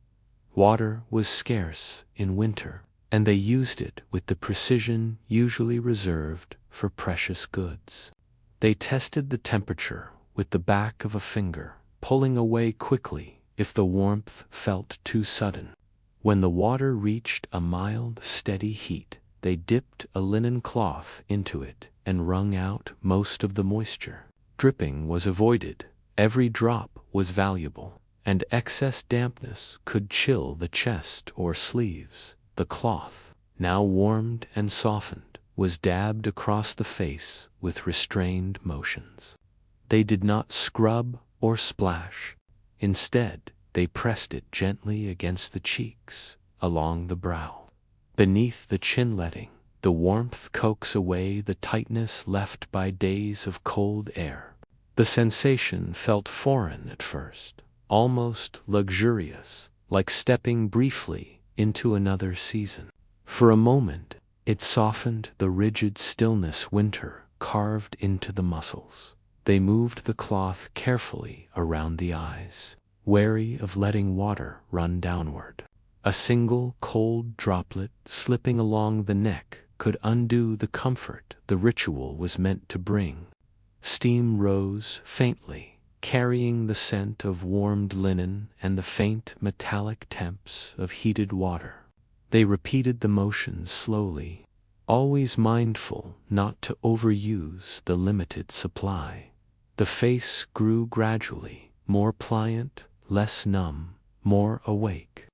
Water was scarce in winter, and they used it with the precision usually reserved for precious goods. They tested the temperature with the back of a finger, pulling away quickly if the warmth felt too sudden. When the water reached a mild, steady heat, they dipped a linen cloth into it and wrung out most of the moisture. Dripping was avoided. Every drop was valuable, and excess dampness could chill the chest or sleeves. The cloth, now warmed and softened, was dabbed across the face with restrained motions. They did not scrub or splash. Instead, they pressed it gently against the cheeks, along the brow. Beneath the chin-letting, the warmth coaxed away the tightness left by days of cold air. The sensation felt foreign at first, almost luxurious, like stepping briefly into another season. For a moment, it softened the rigid stillness winter carved into the muscles. They moved the cloth carefully around the eyes, wary of letting water run downward. A single cold droplet slipping along the neck could undo the comfort the ritual was meant to bring. Steam rose faintly, carrying the scent of warmed linen and the faint metallic temps of heated water. They repeated the motions slowly, always mindful not to overuse the limited supply. The face grew gradually, more pliant, less numb, more awake.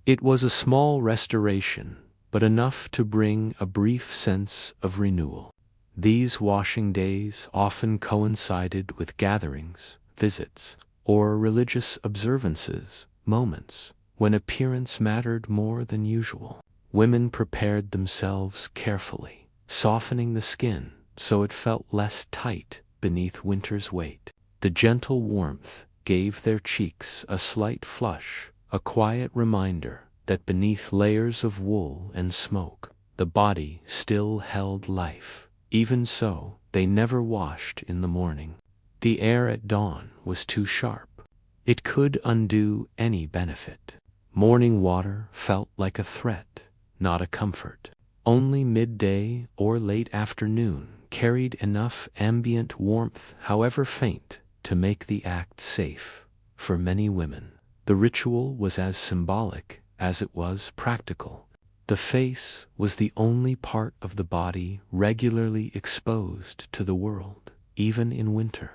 It was a small restoration, but enough to bring a brief sense of renewal. These washing days often coincided with gatherings, visits, or religious observances, moments when appearance mattered more than usual. Women prepared themselves carefully, softening the skin so it felt less tight beneath winter's weight. The gentle warmth gave their cheeks a slight flush, a quiet reminder that beneath layers of wool and smoke, the body still held life. Even so, they never washed in the morning. The air at dawn was too sharp. It could undo any benefit. Morning water felt like a threat, not a comfort. Only midday or late afternoon carried enough ambient warmth, however faint, to make the act safe. For many women, the ritual was as symbolic as it was practical. The face was the only part of the body regularly exposed to the world, even in winter.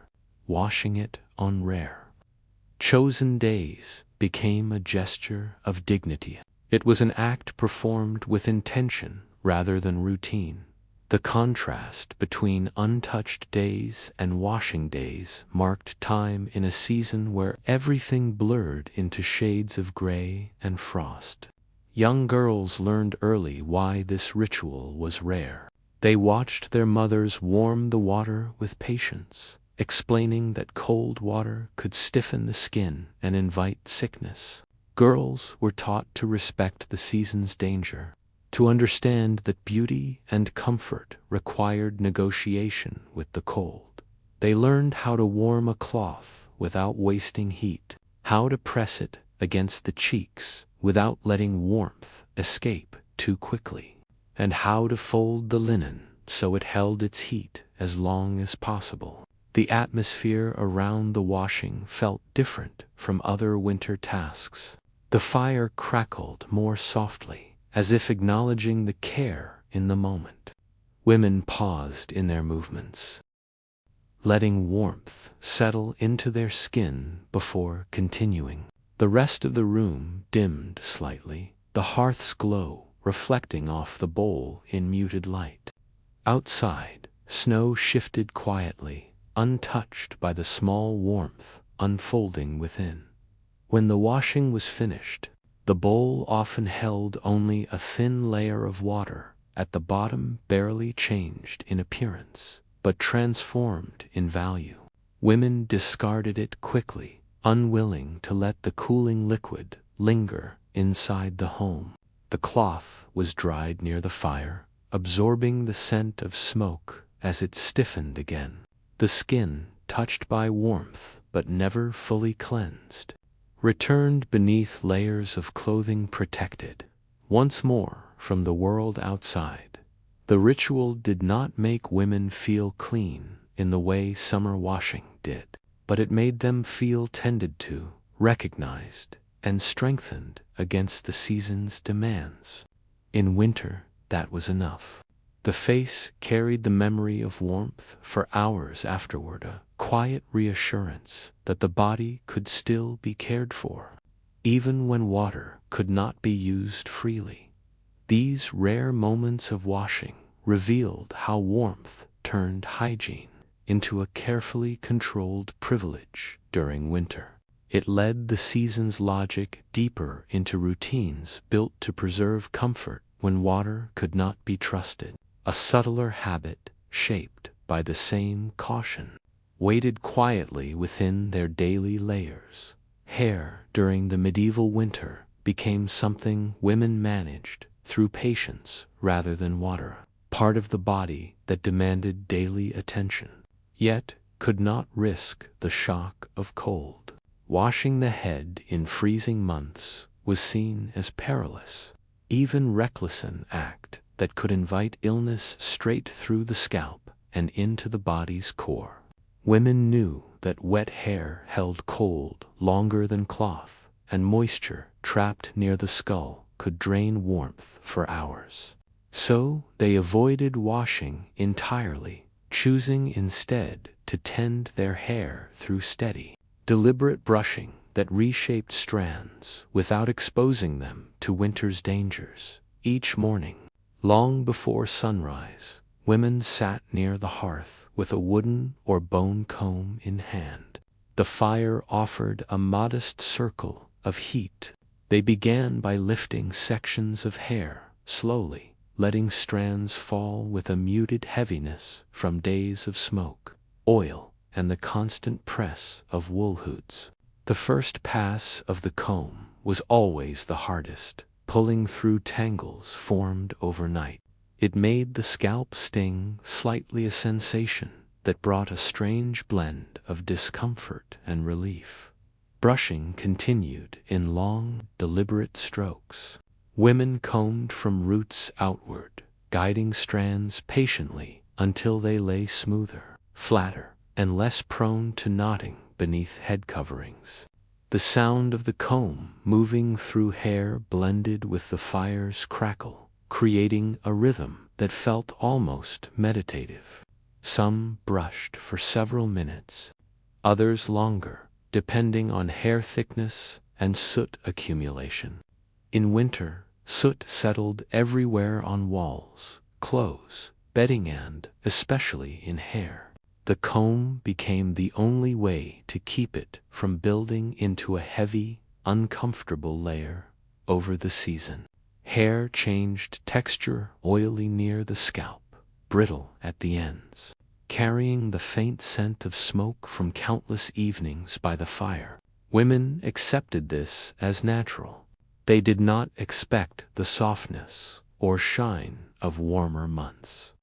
Washing it on rare, chosen days became a gesture of dignity. It was an act performed with intention rather than routine. The contrast between untouched days and washing days marked time in a season where everything blurred into shades of gray and frost. Young girls learned early why this ritual was rare. They watched their mothers warm the water with patience, explaining that cold water could stiffen the skin and invite sickness. Girls were taught to respect the season's danger, to understand that beauty and comfort required negotiation with the cold. They learned how to warm a cloth without wasting heat, how to press it against the cheeks without letting warmth escape too quickly, and how to fold the linen so it held its heat as long as possible. The atmosphere around the washing felt different from other winter tasks. The fire crackled more softly, as if acknowledging the care in the moment. Women paused in their movements, letting warmth settle into their skin before continuing. The rest of the room dimmed slightly, the hearth's glow reflecting off the bowl in muted light. Outside, snow shifted quietly, untouched by the small warmth unfolding within. When the washing was finished, the bowl often held only a thin layer of water at the bottom, barely changed in appearance, but transformed in value. Women discarded it quickly, unwilling to let the cooling liquid linger inside the home. The cloth was dried near the fire, absorbing the scent of smoke as it stiffened again. The skin, touched by warmth but never fully cleansed, returned beneath layers of clothing protected once more from the world outside. The ritual did not make women feel clean in the way summer washing did, but it made them feel tended to, recognized, and strengthened against the season's demands. In winter, that was enough. The face carried the memory of warmth for hours afterward, a quiet reassurance that the body could still be cared for, even when water could not be used freely. These rare moments of washing revealed how warmth turned hygiene into a carefully controlled privilege during winter. It led the season's logic deeper into routines built to preserve comfort when water could not be trusted. A subtler habit, shaped by the same caution, waited quietly within their daily layers. Hair during the medieval winter became something women managed through patience rather than water, part of the body that demanded daily attention, yet could not risk the shock of cold. Washing the head in freezing months was seen as perilous, even reckless an act that could invite illness straight through the scalp and into the body's core. Women knew that wet hair held cold longer than cloth, and moisture trapped near the skull could drain warmth for hours. So they avoided washing entirely, choosing instead to tend their hair through steady, deliberate brushing that reshaped strands without exposing them to winter's dangers. Each morning, long before sunrise, women sat near the hearth with a wooden or bone comb in hand. The fire offered a modest circle of heat. They began by lifting sections of hair slowly, letting strands fall with a muted heaviness from days of smoke, oil, and the constant press of wool hoods. The first pass of the comb was always the hardest, pulling through tangles formed overnight. It made the scalp sting slightly, a sensation that brought a strange blend of discomfort and relief. Brushing continued in long, deliberate strokes. Women combed from roots outward, guiding strands patiently until they lay smoother, flatter, and less prone to knotting beneath head coverings. The sound of the comb moving through hair blended with the fire's crackle, creating a rhythm that felt almost meditative. Some brushed for several minutes, others longer, depending on hair thickness and soot accumulation. In winter, soot settled everywhere on walls, clothes, bedding, and especially in hair. The comb became the only way to keep it from building into a heavy, uncomfortable layer over the season. Hair changed texture, oily near the scalp, brittle at the ends, carrying the faint scent of smoke from countless evenings by the fire. Women accepted this as natural. They did not expect the softness or shine of warmer months.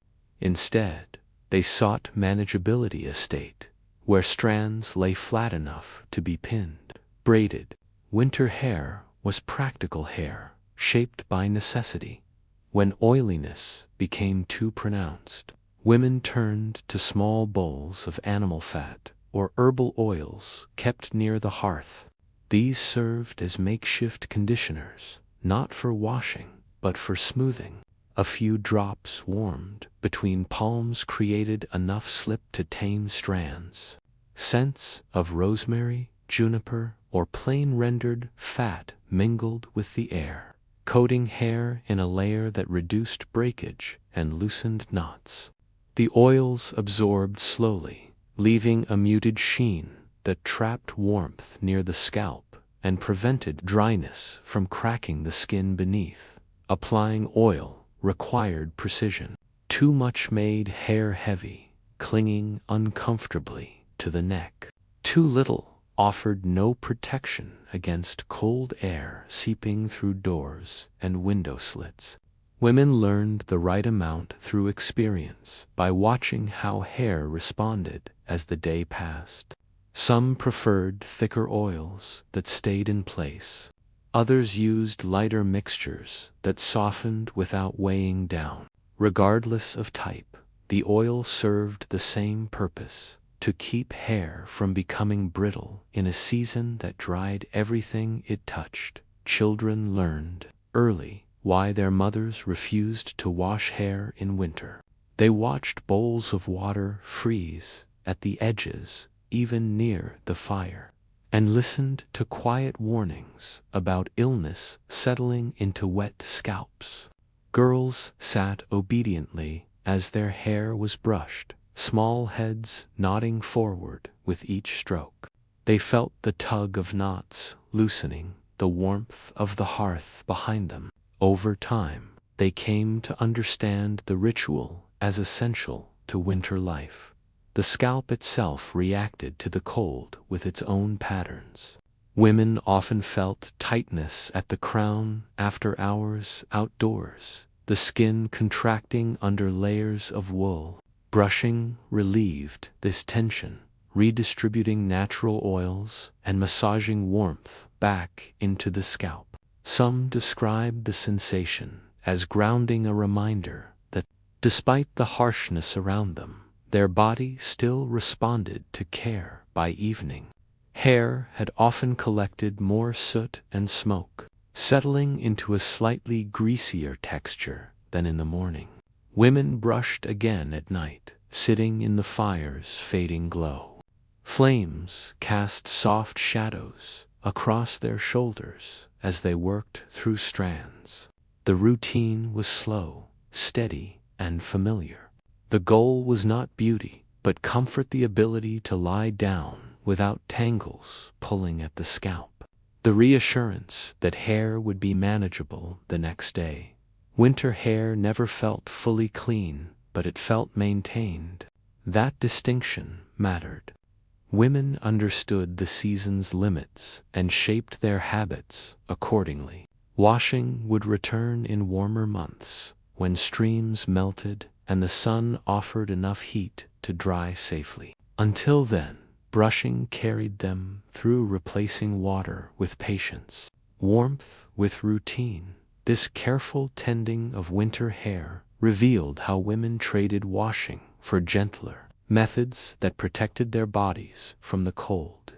Instead, they sought manageability, a state where strands lay flat enough to be pinned, braided. Winter hair was practical hair, shaped by necessity. When oiliness became too pronounced, women turned to small bowls of animal fat or herbal oils kept near the hearth. These served as makeshift conditioners, not for washing, but for smoothing. A few drops warmed between palms created enough slip to tame strands. Scents of rosemary, juniper, or plain rendered fat mingled with the air, coating hair in a layer that reduced breakage and loosened knots. The oils absorbed slowly, leaving a muted sheen that trapped warmth near the scalp and prevented dryness from cracking the skin beneath. Applying oil required precision. Too much made hair heavy, clinging uncomfortably to the neck. Too little offered no protection against cold air seeping through doors and window slits. Women learned the right amount through experience by watching how hair responded as the day passed. Some preferred thicker oils that stayed in place. Others used lighter mixtures that softened without weighing down. Regardless of type, the oil served the same purpose: to keep hair from becoming brittle in a season that dried everything it touched. Children learned early why their mothers refused to wash hair in winter. They watched bowls of water freeze at the edges, even near the fire, and listened to quiet warnings about illness settling into wet scalps. Girls sat obediently as their hair was brushed, small heads nodding forward with each stroke. They felt the tug of knots loosening, the warmth of the hearth behind them. Over time, they came to understand the ritual as essential to winter life. The scalp itself reacted to the cold with its own patterns. Women often felt tightness at the crown after hours outdoors, the skin contracting under layers of wool. Brushing relieved this tension, redistributing natural oils and massaging warmth back into the scalp. Some described the sensation as grounding, a reminder that, despite the harshness around them, their body still responded to care by evening. Hair had often collected more soot and smoke, settling into a slightly greasier texture than in the morning. Women brushed again at night, sitting in the fire's fading glow. Flames cast soft shadows across their shoulders as they worked through strands. The routine was slow, steady, and familiar. The goal was not beauty, but comfort, the ability to lie down without tangles pulling at the scalp. The reassurance that hair would be manageable the next day. Winter hair never felt fully clean, but it felt maintained. That distinction mattered. Women understood the season's limits and shaped their habits accordingly. Washing would return in warmer months, when streams melted and the sun offered enough heat to dry safely. Until then, brushing carried them through, replacing water with patience, warmth with routine. This careful tending of winter hair revealed how women traded washing for gentler methods that protected their bodies from the cold.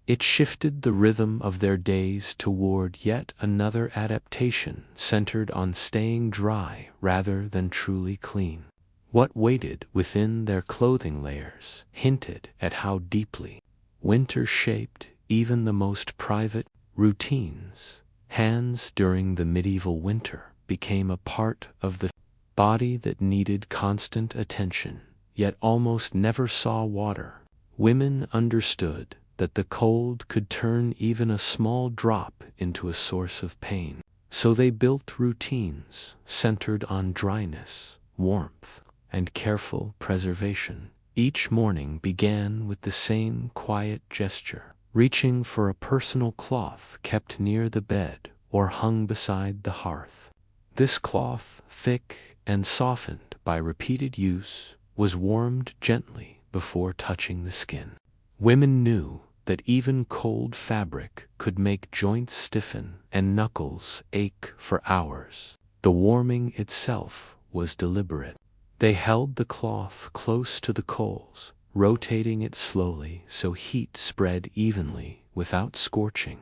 It shifted the rhythm of their days toward yet another adaptation centered on staying dry rather than truly clean. What waited within their clothing layers hinted at how deeply winter shaped even the most private routines. Hands during the medieval winter became a part of the body that needed constant attention, yet almost never saw water. Women understood that the cold could turn even a small drop into a source of pain. So they built routines centered on dryness, warmth, and careful preservation. Each morning began with the same quiet gesture, reaching for a personal cloth kept near the bed or hung beside the hearth. This cloth, thick and softened by repeated use, was warmed gently before touching the skin. Women knew that even cold fabric could make joints stiffen and knuckles ache for hours. The warming itself was deliberate. They held the cloth close to the coals, rotating it slowly so heat spread evenly without scorching.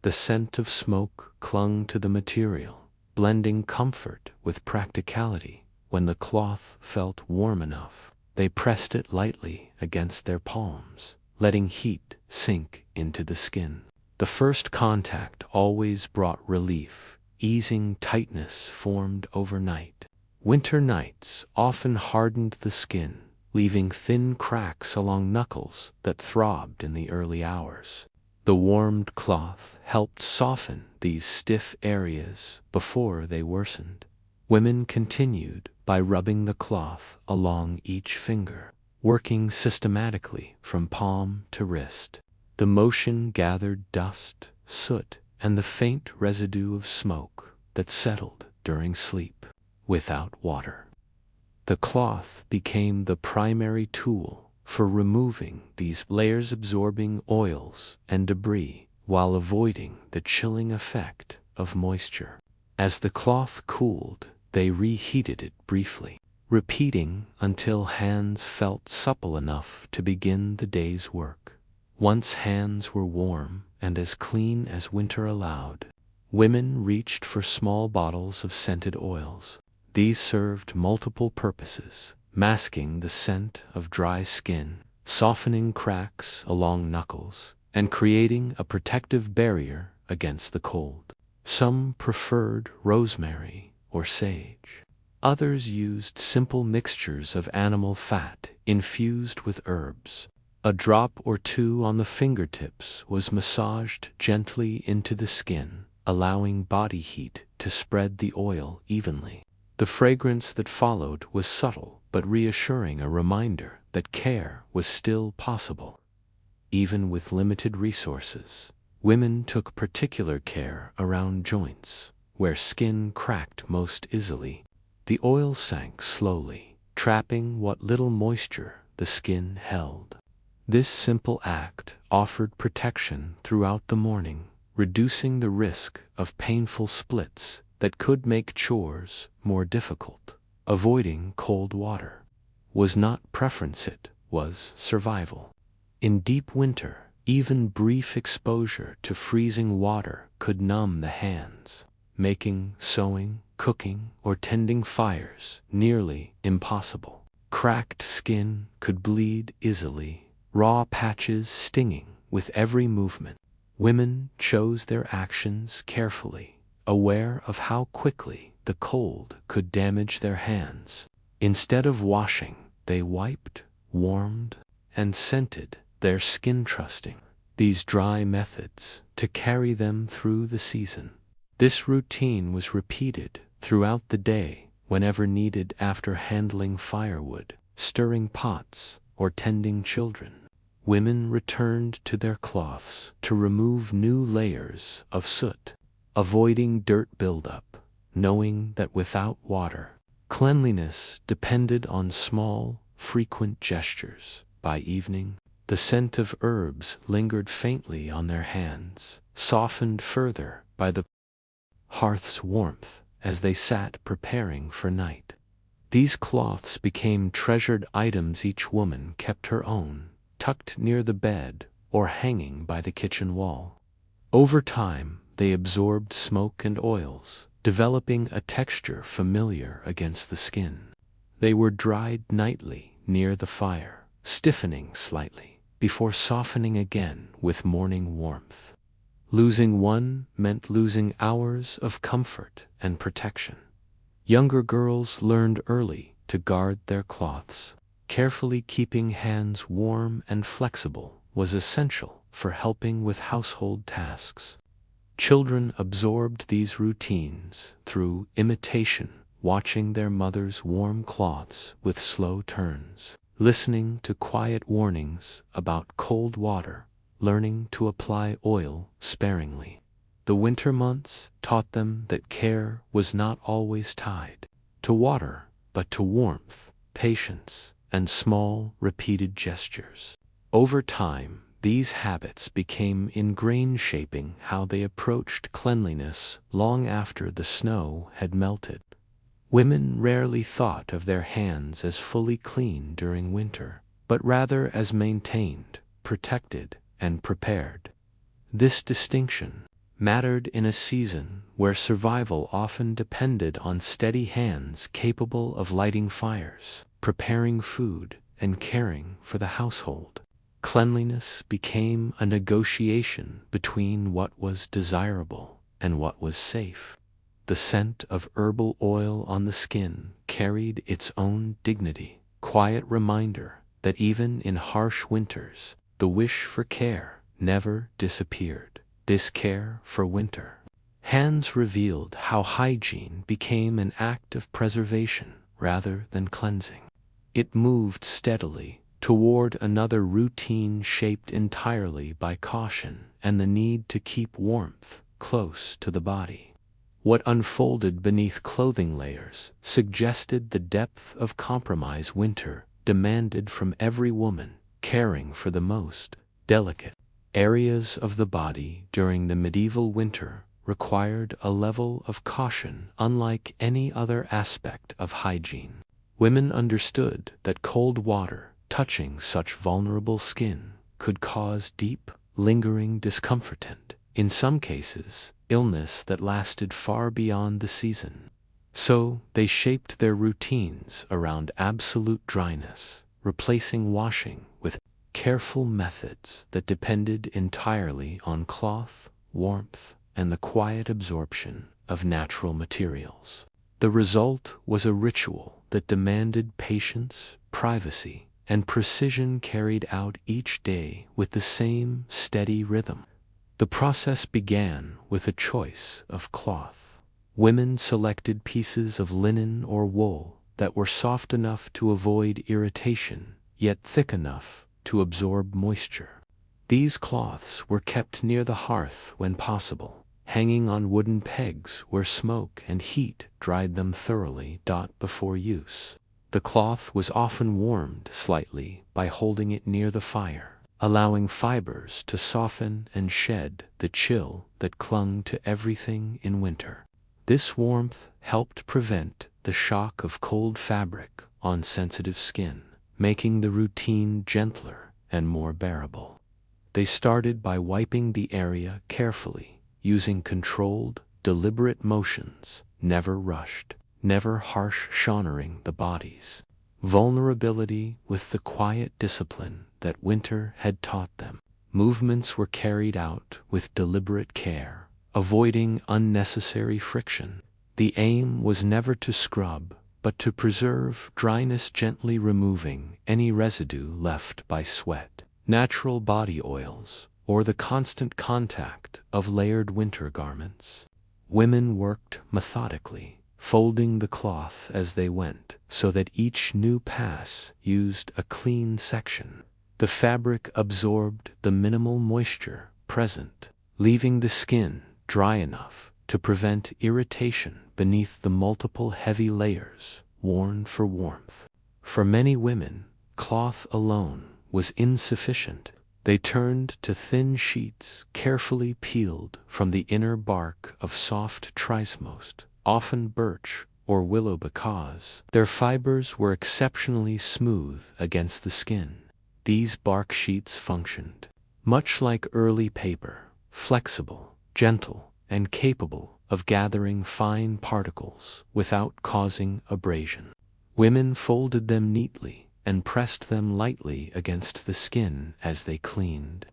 The scent of smoke clung to the material, blending comfort with practicality. When the cloth felt warm enough, they pressed it lightly against their palms, letting heat sink into the skin. The first contact always brought relief, easing tightness formed overnight. Winter nights often hardened the skin, leaving thin cracks along knuckles that throbbed in the early hours. The warmed cloth helped soften these stiff areas before they worsened. Women continued by rubbing the cloth along each finger, working systematically from palm to wrist. The motion gathered dust, soot, and the faint residue of smoke that settled during sleep. Without water, the cloth became the primary tool for removing these layers-absorbing oils and debris while avoiding the chilling effect of moisture. As the cloth cooled, they reheated it briefly, repeating until hands felt supple enough to begin the day's work. Once hands were warm and as clean as winter allowed, women reached for small bottles of scented oils. These served multiple purposes, masking the scent of dry skin, softening cracks along knuckles, and creating a protective barrier against the cold. Some preferred rosemary or sage. Others used simple mixtures of animal fat infused with herbs. A drop or two on the fingertips was massaged gently into the skin, allowing body heat to spread the oil evenly. The fragrance that followed was subtle but reassuring, a reminder that care was still possible. Even with limited resources, women took particular care around joints, where skin cracked most easily. The oil sank slowly, trapping what little moisture the skin held. This simple act offered protection throughout the morning, reducing the risk of painful splits that could make chores more difficult. Avoiding cold water was not preference, it was survival. In deep winter, even brief exposure to freezing water could numb the hands, making sewing, cooking, or tending fires nearly impossible. Cracked skin could bleed easily, raw patches stinging with every movement. Women chose their actions carefully, aware of how quickly the cold could damage their hands. Instead of washing, they wiped, warmed, and scented their skin, trusting these dry methods to carry them through the season. This routine was repeated throughout the day whenever needed, after handling firewood, stirring pots, or tending children. Women returned to their cloths to remove new layers of soot, avoiding dirt buildup, knowing that without water, cleanliness depended on small, frequent gestures. By evening, the scent of herbs lingered faintly on their hands, softened further by the hearth's warmth as they sat preparing for night. These cloths became treasured items. Each woman kept her own, tucked near the bed or hanging by the kitchen wall. Over time, they absorbed smoke and oils, developing a texture familiar against the skin. They were dried nightly near the fire, stiffening slightly, before softening again with morning warmth. Losing one meant losing hours of comfort and protection. Younger girls learned early to guard their cloths. Carefully keeping hands warm and flexible was essential for helping with household tasks. Children absorbed these routines through imitation, watching their mothers warm cloths with slow turns, listening to quiet warnings about cold water, learning to apply oil sparingly. The winter months taught them that care was not always tied to water, but to warmth, patience, and small, repeated gestures. Over time, these habits became ingrained, shaping how they approached cleanliness long after the snow had melted. Women rarely thought of their hands as fully clean during winter, but rather as maintained, protected, and prepared. This distinction mattered in a season where survival often depended on steady hands capable of lighting fires, preparing food, and caring for the household. Cleanliness became a negotiation between what was desirable and what was safe. The scent of herbal oil on the skin carried its own dignity, quiet reminder that even in harsh winters, the wish for care never disappeared. This care for winter hands revealed how hygiene became an act of preservation rather than cleansing. It moved steadily, toward another routine shaped entirely by caution and the need to keep warmth close to the body. What unfolded beneath clothing layers suggested the depth of compromise winter demanded from every woman caring for the most delicate areas of the body during the medieval winter required a level of caution unlike any other aspect of hygiene. Women understood that cold water touching such vulnerable skin could cause deep, lingering discomfort and, in some cases, illness that lasted far beyond the season. So they shaped their routines around absolute dryness, replacing washing with careful methods that depended entirely on cloth, warmth, and the quiet absorption of natural materials. The result was a ritual that demanded patience, privacy, and precision carried out each day with the same steady rhythm. The process began with a choice of cloth. Women selected pieces of linen or wool that were soft enough to avoid irritation, yet thick enough to absorb moisture. These cloths were kept near the hearth when possible, hanging on wooden pegs where smoke and heat dried them thoroughly. Before use, the cloth was often warmed slightly by holding it near the fire, allowing fibers to soften and shed the chill that clung to everything in winter. This warmth helped prevent the shock of cold fabric on sensitive skin, making the routine gentler and more bearable. They started by wiping the area carefully, using controlled, deliberate motions, never rushed, never harsh showering the body's vulnerability with the quiet discipline that winter had taught them. Movements were carried out with deliberate care, avoiding unnecessary friction. The aim was never to scrub, but to preserve dryness, gently removing any residue left by sweat, natural body oils, or the constant contact of layered winter garments. Women worked methodically, folding the cloth as they went so that each new pass used a clean section. The fabric absorbed the minimal moisture present, leaving the skin dry enough to prevent irritation beneath the multiple heavy layers worn for warmth. For many women, cloth alone was insufficient. They turned to thin sheets carefully peeled from the inner bark of soft trismost, often birch or willow, because their fibers were exceptionally smooth against the skin. These bark sheets functioned much like early paper, flexible, gentle, and capable of gathering fine particles without causing abrasion. Women folded them neatly and pressed them lightly against the skin as they cleaned.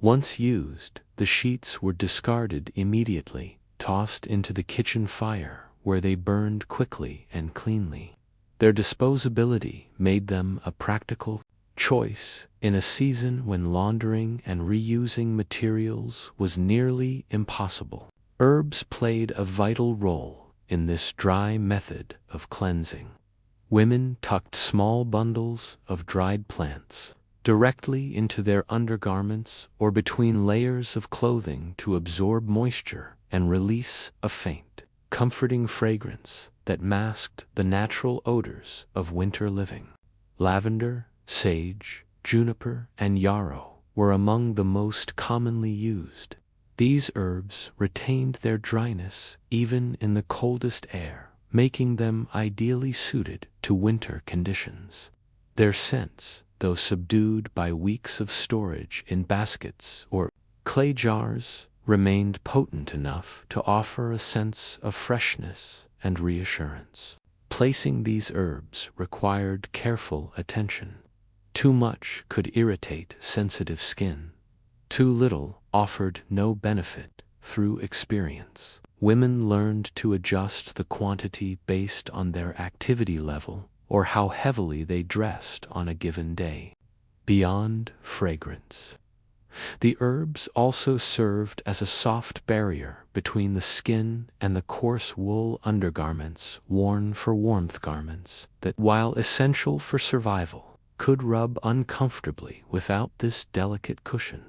Once used, the sheets were discarded immediately, tossed into the kitchen fire, where they burned quickly and cleanly. Their disposability made them a practical choice in a season when laundering and reusing materials was nearly impossible. Herbs played a vital role in this dry method of cleansing. Women tucked small bundles of dried plants directly into their undergarments or between layers of clothing to absorb moisture and release a faint, comforting fragrance that masked the natural odors of winter living. Lavender, sage, juniper, and yarrow were among the most commonly used. These herbs retained their dryness even in the coldest air, making them ideally suited to winter conditions. Their scents, though subdued by weeks of storage in baskets or clay jars, remained potent enough to offer a sense of freshness and reassurance. Placing these herbs required careful attention. Too much could irritate sensitive skin. Too little offered no benefit. Through experience, women learned to adjust the quantity based on their activity level or how heavily they dressed on a given day. Beyond fragrance, the herbs also served as a soft barrier between the skin and the coarse wool undergarments worn for warmth, garments that, while essential for survival, could rub uncomfortably without this delicate cushion.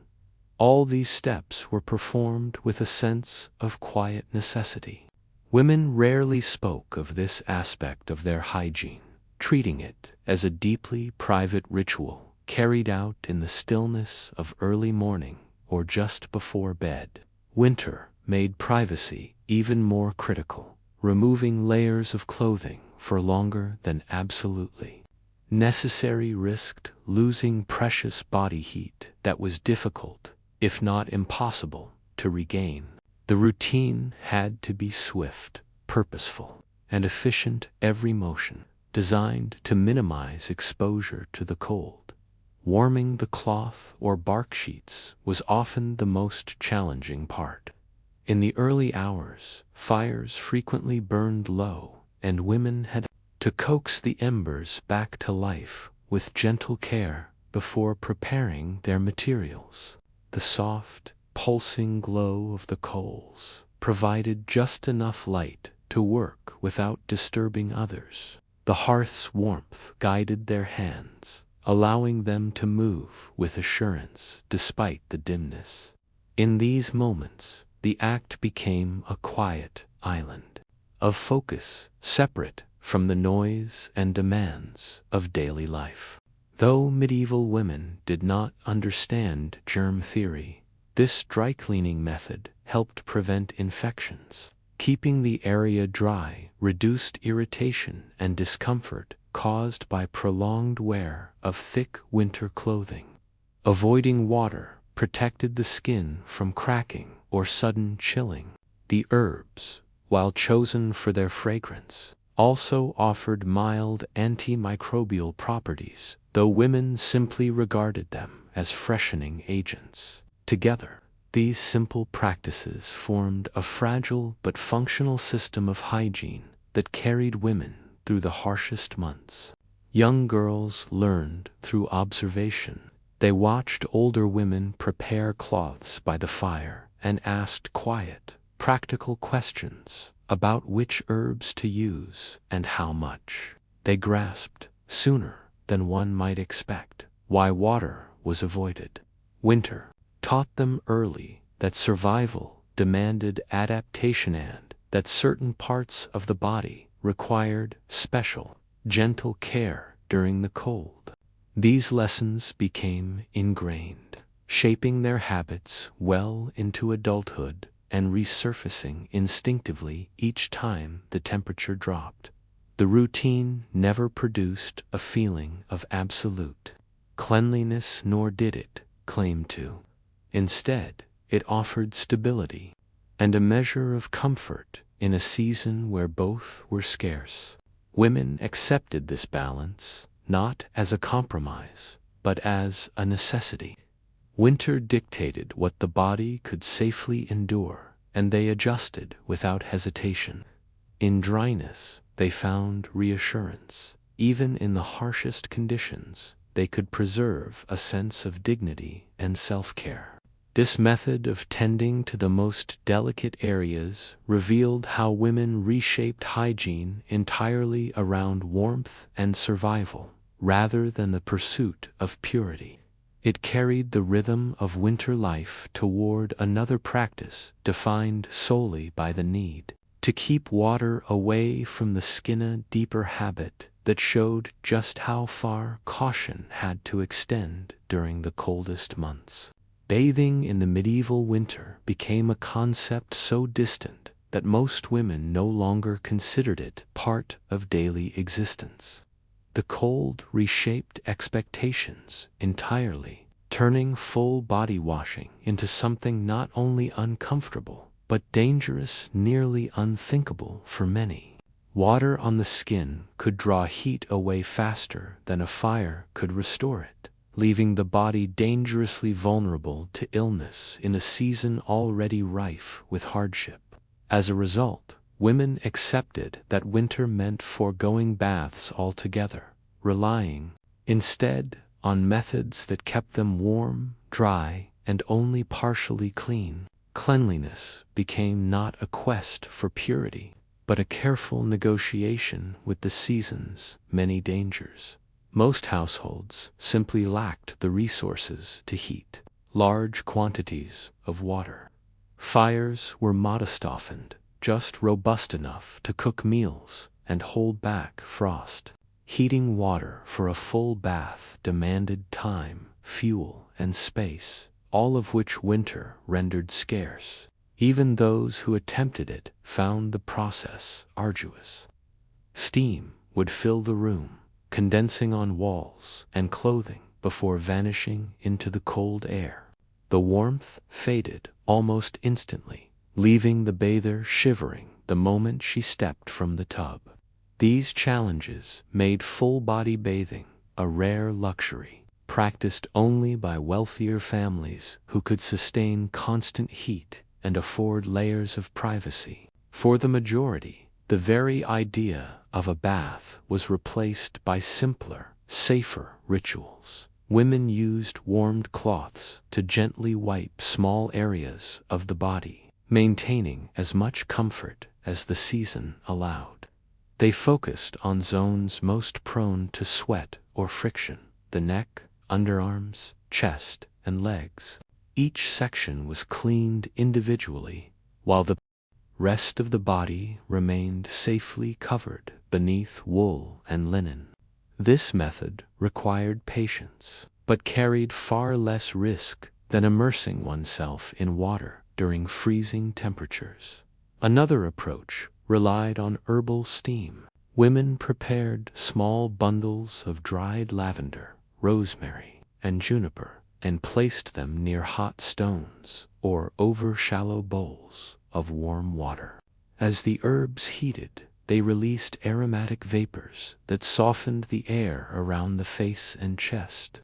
All these steps were performed with a sense of quiet necessity. Women rarely spoke of this aspect of their hygiene, treating it as a deeply private ritual carried out in the stillness of early morning or just before bed. Winter made privacy even more critical, removing layers of clothing for longer than absolutely necessary risked losing precious body heat that was difficult, if not impossible, to regain. The routine had to be swift, purposeful, and efficient, every motion designed to minimize exposure to the cold. Warming the cloth or bark sheets was often the most challenging part. In the early hours, fires frequently burned low, and women had to coax the embers back to life with gentle care before preparing their materials. The soft, pulsing glow of the coals provided just enough light to work without disturbing others. The hearth's warmth guided their hands, allowing them to move with assurance despite the dimness. In these moments, the act became a quiet island of focus, separate from the noise and demands of daily life. Though medieval women did not understand germ theory, this dry cleaning method helped prevent infections. Keeping the area dry reduced irritation and discomfort caused by prolonged wear of thick winter clothing. Avoiding water protected the skin from cracking or sudden chilling. The herbs, while chosen for their fragrance, also offered mild antimicrobial properties, though women simply regarded them as freshening agents. Together, these simple practices formed a fragile but functional system of hygiene that carried women through the harshest months. Young girls learned through observation. They watched older women prepare cloths by the fire and asked quiet, practical questions about which herbs to use and how much. They grasped, sooner than one might expect, why water was avoided. Winter taught them early that survival demanded adaptation and that certain parts of the body required special, gentle care during the cold. These lessons became ingrained, shaping their habits well into adulthood and resurfacing instinctively each time the temperature dropped. The routine never produced a feeling of absolute cleanliness, nor did it claim to. Instead, it offered stability and a measure of comfort in a season where both were scarce. Women accepted this balance not as a compromise, but as a necessity. Winter dictated what the body could safely endure, and they adjusted without hesitation. In dryness, they found reassurance. Even in the harshest conditions, they could preserve a sense of dignity and self-care. This method of tending to the most delicate areas revealed how women reshaped hygiene entirely around warmth and survival, rather than the pursuit of purity. It carried the rhythm of winter life toward another practice defined solely by the need to keep water away from the skin, a deeper habit that showed just how far caution had to extend during the coldest months. Bathing in the medieval winter became a concept so distant that most women no longer considered it part of daily existence. The cold reshaped expectations entirely, turning full body washing into something not only uncomfortable, but dangerous, nearly unthinkable for many. Water on the skin could draw heat away faster than a fire could restore it, leaving the body dangerously vulnerable to illness in a season already rife with hardship. As a result, women accepted that winter meant foregoing baths altogether, relying, instead, on methods that kept them warm, dry, and only partially clean. Cleanliness became not a quest for purity, but a careful negotiation with the season's many dangers. Most households simply lacked the resources to heat large quantities of water. Fires were modest often, just robust enough to cook meals and hold back frost. Heating water for a full bath demanded time, fuel, and space, all of which winter rendered scarce. Even those who attempted it found the process arduous. Steam would fill the room, condensing on walls and clothing before vanishing into the cold air. The warmth faded almost instantly, leaving the bather shivering the moment she stepped from the tub. These challenges made full-body bathing a rare luxury, practiced only by wealthier families who could sustain constant heat and afford layers of privacy. For the majority, the very idea of a bath was replaced by simpler, safer rituals. Women used warmed cloths to gently wipe small areas of the body, maintaining as much comfort as the season allowed. They focused on zones most prone to sweat or friction: the neck, underarms, chest, and legs. Each section was cleaned individually, while the rest of the body remained safely covered beneath wool and linen. This method required patience, but carried far less risk than immersing oneself in water during freezing temperatures. Another approach relied on herbal steam. Women prepared small bundles of dried lavender, rosemary, and juniper, and placed them near hot stones or over shallow bowls of warm water. As the herbs heated, they released aromatic vapors that softened the air around the face and chest.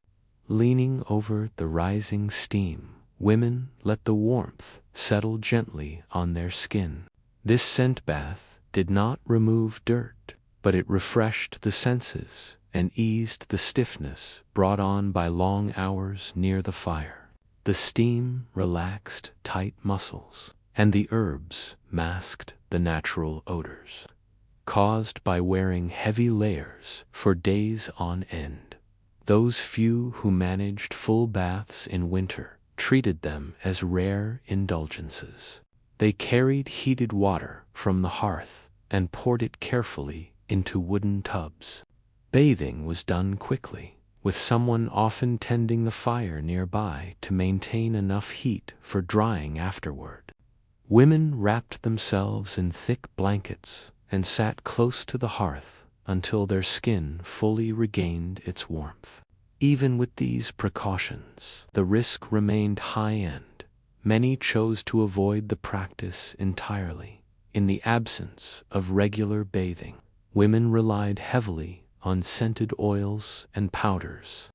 Leaning over the rising steam, women let the warmth settle gently on their skin. This scent bath did not remove dirt, but it refreshed the senses and eased the stiffness brought on by long hours near the fire. The steam relaxed tight muscles, and the herbs masked the natural odors caused by wearing heavy layers for days on end. Those few who managed full baths in winter treated them as rare indulgences. They carried heated water from the hearth and poured it carefully into wooden tubs. Bathing was done quickly, with someone often tending the fire nearby to maintain enough heat for drying afterward. Women wrapped themselves in thick blankets and sat close to the hearth until their skin fully regained its warmth. Even with these precautions, the risk remained high-end. Many chose to avoid the practice entirely. In the absence of regular bathing, women relied heavily on scented oils and powders.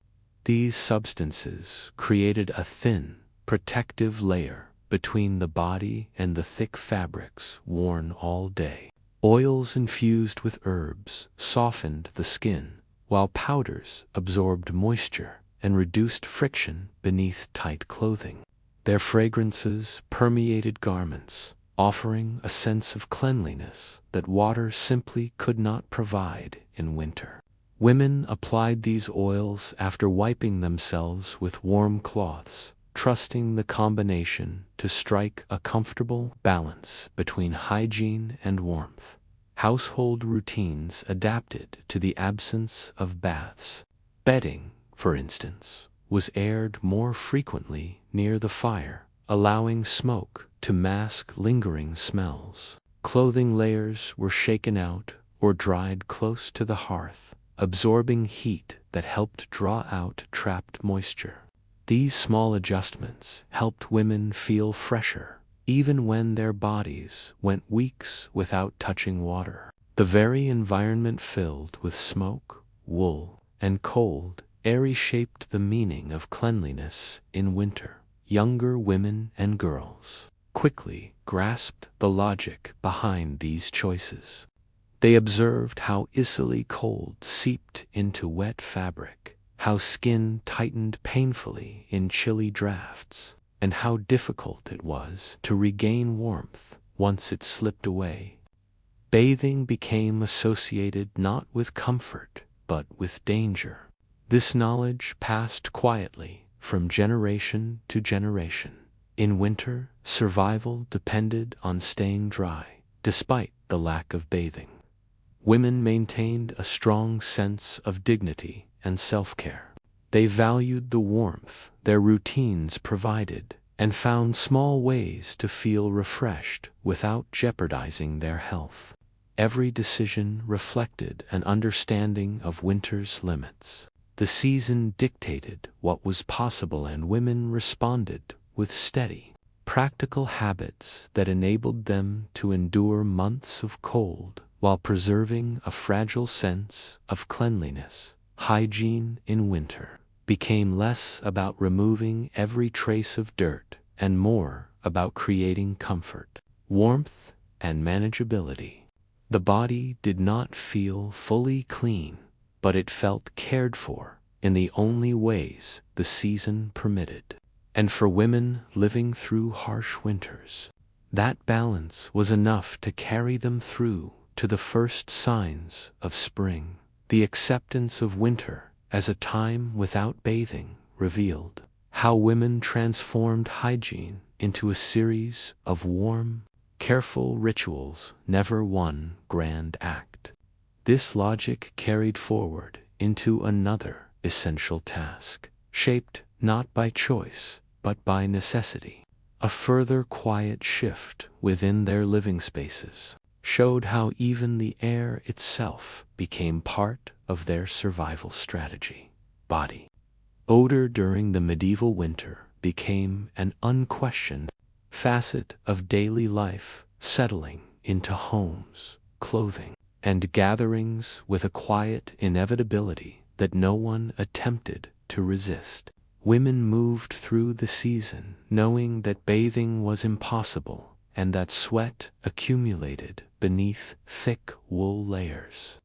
These substances created a thin, protective layer between the body and the thick fabrics worn all day. Oils infused with herbs softened the skin, while powders absorbed moisture and reduced friction beneath tight clothing. Their fragrances permeated garments, offering a sense of cleanliness that water simply could not provide in winter. Women applied these oils after wiping themselves with warm cloths, trusting the combination to strike a comfortable balance between hygiene and warmth. Household routines adapted to the absence of baths. Bedding, for instance, was aired more frequently near the fire, allowing smoke to mask lingering smells. Clothing layers were shaken out or dried close to the hearth, absorbing heat that helped draw out trapped moisture. These small adjustments helped women feel fresher, even when their bodies went weeks without touching water. The very environment filled with smoke, wool, and cold air shaped the meaning of cleanliness in winter. Younger women and girls quickly grasped the logic behind these choices. They observed how easily cold seeped into wet fabric, how skin tightened painfully in chilly drafts, and how difficult it was to regain warmth once it slipped away. Bathing became associated not with comfort, but with danger. This knowledge passed quietly from generation to generation. In winter, survival depended on staying dry, despite the lack of bathing. Women maintained a strong sense of dignity and self-care. They valued the warmth their routines provided and found small ways to feel refreshed without jeopardizing their health. Every decision reflected an understanding of winter's limits. The season dictated what was possible, and women responded with steady, practical habits that enabled them to endure months of cold while preserving a fragile sense of cleanliness. Hygiene in winter became less about removing every trace of dirt and more about creating comfort, warmth, and manageability. The body did not feel fully clean, but it felt cared for in the only ways the season permitted. And for women living through harsh winters, that balance was enough to carry them through to the first signs of spring. The acceptance of winter as a time without bathing revealed how women transformed hygiene into a series of warm, careful rituals, never one grand act. This logic carried forward into another essential task, shaped not by choice but by necessity. A further quiet shift within their living spaces showed how even the air itself became part of their survival strategy. Body odor during the medieval winter became an unquestioned facet of daily life, settling into homes, clothing, and gatherings with a quiet inevitability that no one attempted to resist. Women moved through the season knowing that bathing was impossible and that sweat accumulated beneath thick wool layers.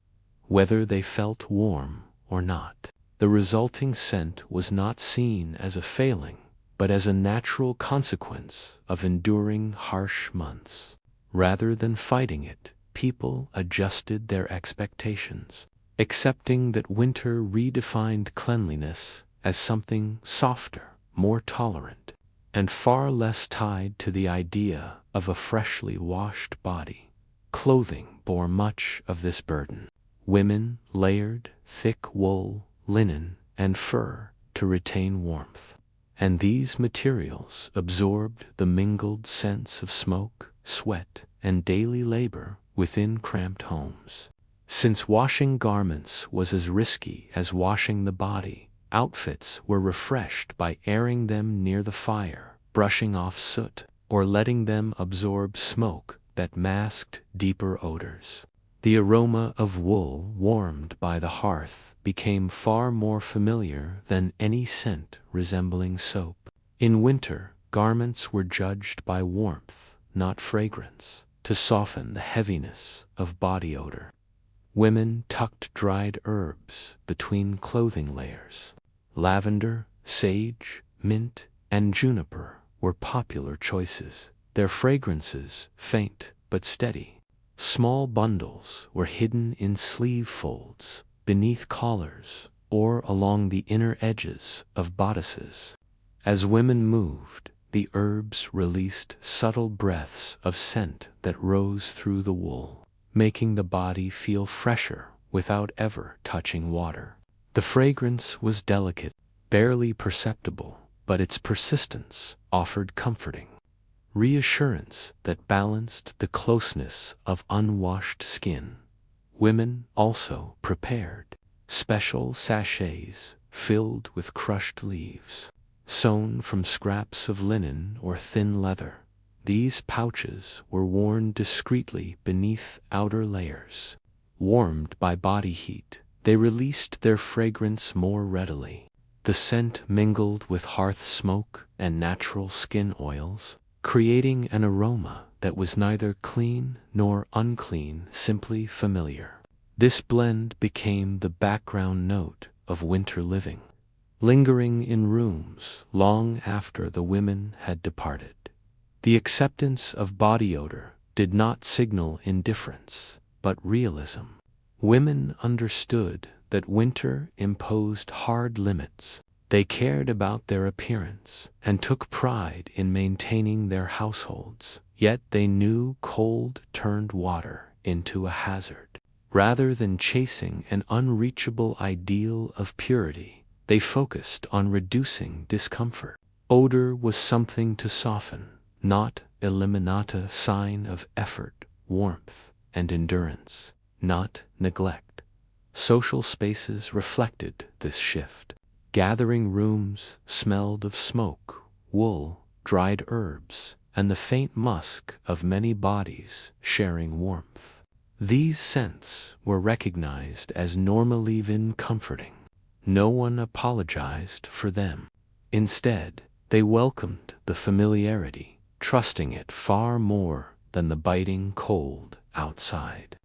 Whether they felt warm or not, the resulting scent was not seen as a failing, but as a natural consequence of enduring harsh months. Rather than fighting it, people adjusted their expectations, accepting that winter redefined cleanliness as something softer, more tolerant, and far less tied to the idea of a freshly washed body. Clothing bore much of this burden. Women layered thick wool, linen, and fur to retain warmth, and these materials absorbed the mingled scents of smoke, sweat, and daily labor within cramped homes. Since washing garments was as risky as washing the body, outfits were refreshed by airing them near the fire, brushing off soot, or letting them absorb smoke that masked deeper odors. The aroma of wool warmed by the hearth became far more familiar than any scent resembling soap. In winter, garments were judged by warmth, not fragrance, to soften the heaviness of body odor. Women tucked dried herbs between clothing layers. Lavender, sage, mint, and juniper were popular choices, their fragrances faint but steady. Small bundles were hidden in sleeve folds, beneath collars, or along the inner edges of bodices. As women moved, the herbs released subtle breaths of scent that rose through the wool, making the body feel fresher without ever touching water. The fragrance was delicate, barely perceptible, but its persistence offered comforting reassurance that balanced the closeness of unwashed skin. Women also prepared special sachets filled with crushed leaves, sewn from scraps of linen or thin leather. These pouches were worn discreetly beneath outer layers. Warmed by body heat, they released their fragrance more readily. The scent mingled with hearth smoke and natural skin oils, creating an aroma that was neither clean nor unclean, simply familiar. This blend became the background note of winter living, lingering in rooms long after the women had departed. The acceptance of body odor did not signal indifference, but realism. Women understood that winter imposed hard limits. They cared about their appearance and took pride in maintaining their households, yet they knew cold turned water into a hazard. Rather than chasing an unreachable ideal of purity, they focused on reducing discomfort. Odor was something to soften, not eliminate, a sign of effort, warmth, and endurance, not neglect. Social spaces reflected this shift. Gathering rooms smelled of smoke, wool, dried herbs, and the faint musk of many bodies sharing warmth. These scents were recognized as normal, even comforting. No one apologized for them. Instead, they welcomed the familiarity, trusting it far more than the biting cold outside.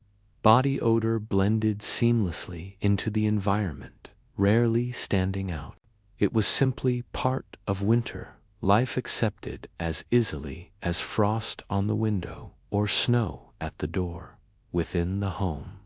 Body odor blended seamlessly into the environment, rarely standing out. It was simply part of winter, life accepted as easily as frost on the window or snow at the door. Within the home,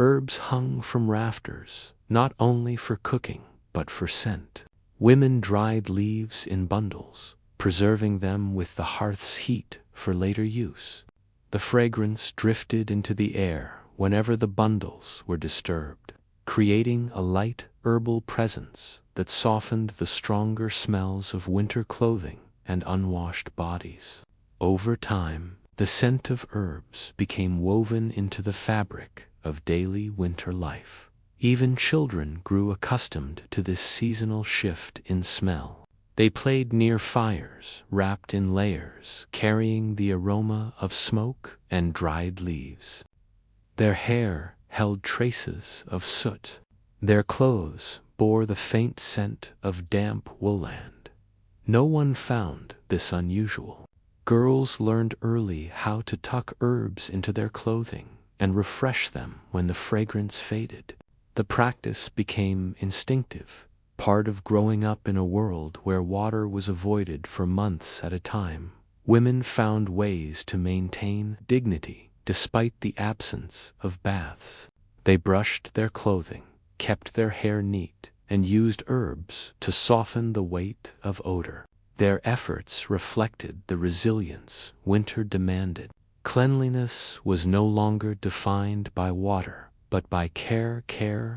herbs hung from rafters, not only for cooking, but for scent. Women dried leaves in bundles, preserving them with the hearth's heat for later use. The fragrance drifted into the air whenever the bundles were disturbed, creating a light herbal presence that softened the stronger smells of winter clothing and unwashed bodies. Over time, the scent of herbs became woven into the fabric of daily winter life. Even children grew accustomed to this seasonal shift in smell. They played near fires, wrapped in layers, carrying the aroma of smoke and dried leaves. Their hair held traces of soot. Their clothes bore the faint scent of damp woolland. No one found this unusual. Girls learned early how to tuck herbs into their clothing and refresh them when the fragrance faded. The practice became instinctive, part of growing up in a world where water was avoided for months at a time. Women found ways to maintain dignity despite the absence of baths. They brushed their clothing, kept their hair neat, and used herbs to soften the weight of odor. Their efforts reflected the resilience winter demanded. Cleanliness was no longer defined by water, but by care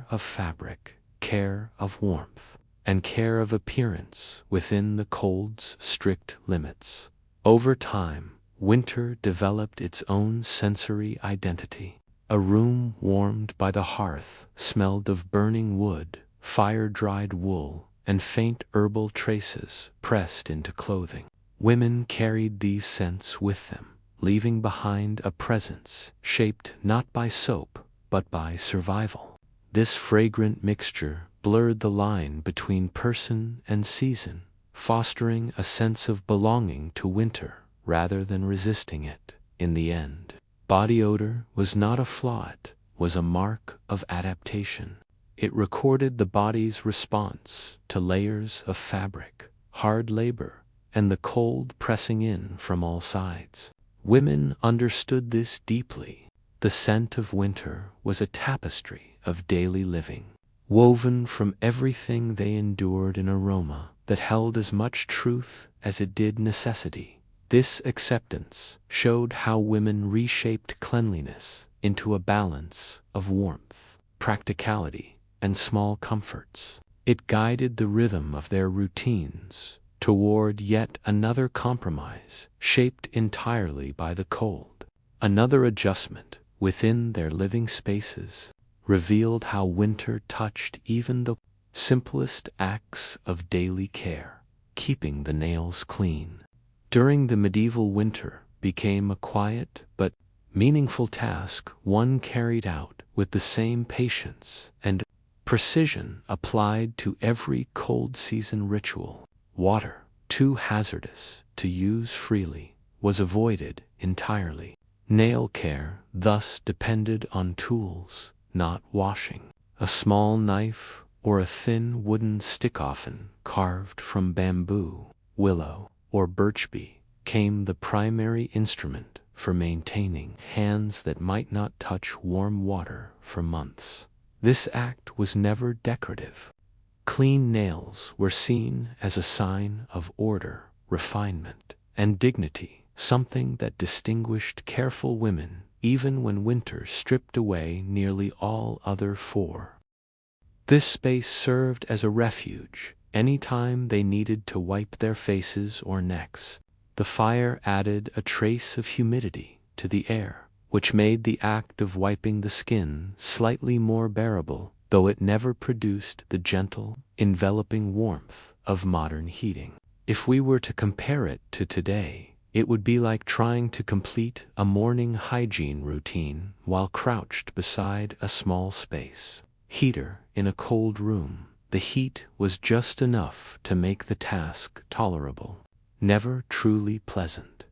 of fabric, care of warmth, and care of appearance within the cold's strict limits. Over time, winter developed its own sensory identity. A room warmed by the hearth smelled of burning wood, fire-dried wool, and faint herbal traces pressed into clothing. Women carried these scents with them, leaving behind a presence shaped not by soap, but by survival. This fragrant mixture blurred the line between person and season, fostering a sense of belonging to winter rather than resisting it. In the end, body odor was not a flaw, it was a mark of adaptation. It recorded the body's response to layers of fabric, hard labor, and the cold pressing in from all sides. Women understood this deeply. The scent of winter was a tapestry of daily living, woven from everything they endured, an aroma that held as much truth as it did necessity. This acceptance showed how women reshaped cleanliness into a balance of warmth, practicality, and small comforts. It guided the rhythm of their routines toward yet another compromise shaped entirely by the cold. Another adjustment within their living spaces revealed how winter touched even the simplest acts of daily care. Keeping the nails clean during the medieval winter became a quiet but meaningful task, one carried out with the same patience and precision applied to every cold season ritual. Water, too hazardous to use freely, was avoided entirely. Nail care thus depended on tools, not washing. A small knife or a thin wooden stick, often carved from bamboo, willow, or birch became the primary instrument for maintaining hands that might not touch warm water for months. This act was never decorative. Clean nails were seen as a sign of order, refinement, and dignity, something that distinguished careful women even when winter stripped away nearly all other for. This space served as a refuge anytime they needed to wipe their faces or necks. The fire added a trace of humidity to the air, which made the act of wiping the skin slightly more bearable, though it never produced the gentle, enveloping warmth of modern heating. If we were to compare it to today, it would be like trying to complete a morning hygiene routine while crouched beside a small space heater in a cold room. The heat was just enough to make the task tolerable, never truly pleasant.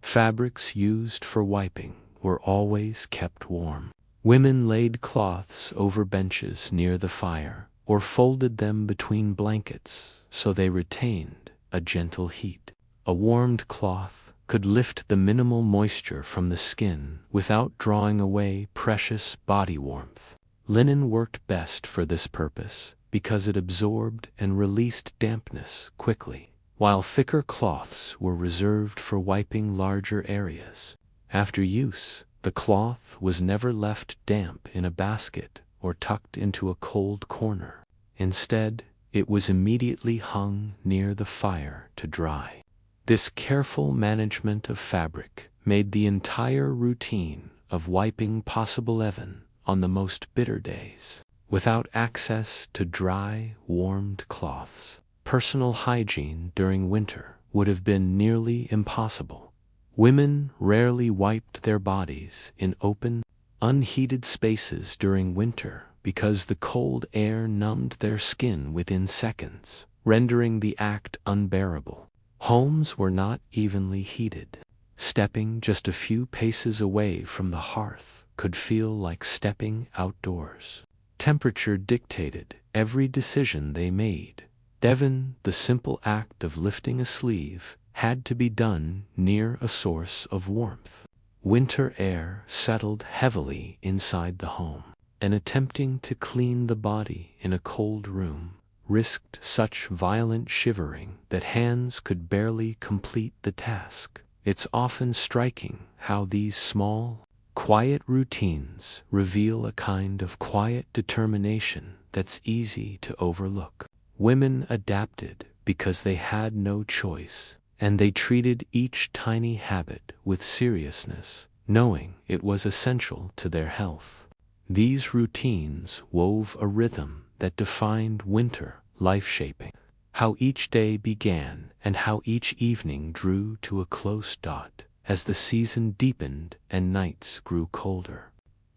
Fabrics used for wiping were always kept warm. Women laid cloths over benches near the fire or folded them between blankets so they retained a gentle heat. A warmed cloth could lift the minimal moisture from the skin without drawing away precious body warmth. Linen worked best for this purpose because it absorbed and released dampness quickly, while thicker cloths were reserved for wiping larger areas. After use, the cloth was never left damp in a basket or tucked into a cold corner. Instead, it was immediately hung near the fire to dry. This careful management of fabric made the entire routine of wiping possible even on the most bitter days. Without access to dry, warmed cloths, personal hygiene during winter would have been nearly impossible. Women rarely wiped their bodies in open, unheated spaces during winter because the cold air numbed their skin within seconds, rendering the act unbearable. Homes were not evenly heated. Stepping just a few paces away from the hearth could feel like stepping outdoors. Temperature dictated every decision they made. Even the simple act of lifting a sleeve had to be done near a source of warmth. Winter air settled heavily inside the home, and attempting to clean the body in a cold room risked such violent shivering that hands could barely complete the task. It's often striking how these small, quiet routines reveal a kind of quiet determination that's easy to overlook. Women adapted because they had no choice, and they treated each tiny habit with seriousness, knowing it was essential to their health. These routines wove a rhythm that defined winter life-shaping. How each day began and how each evening drew to a close dot as the season deepened and nights grew colder.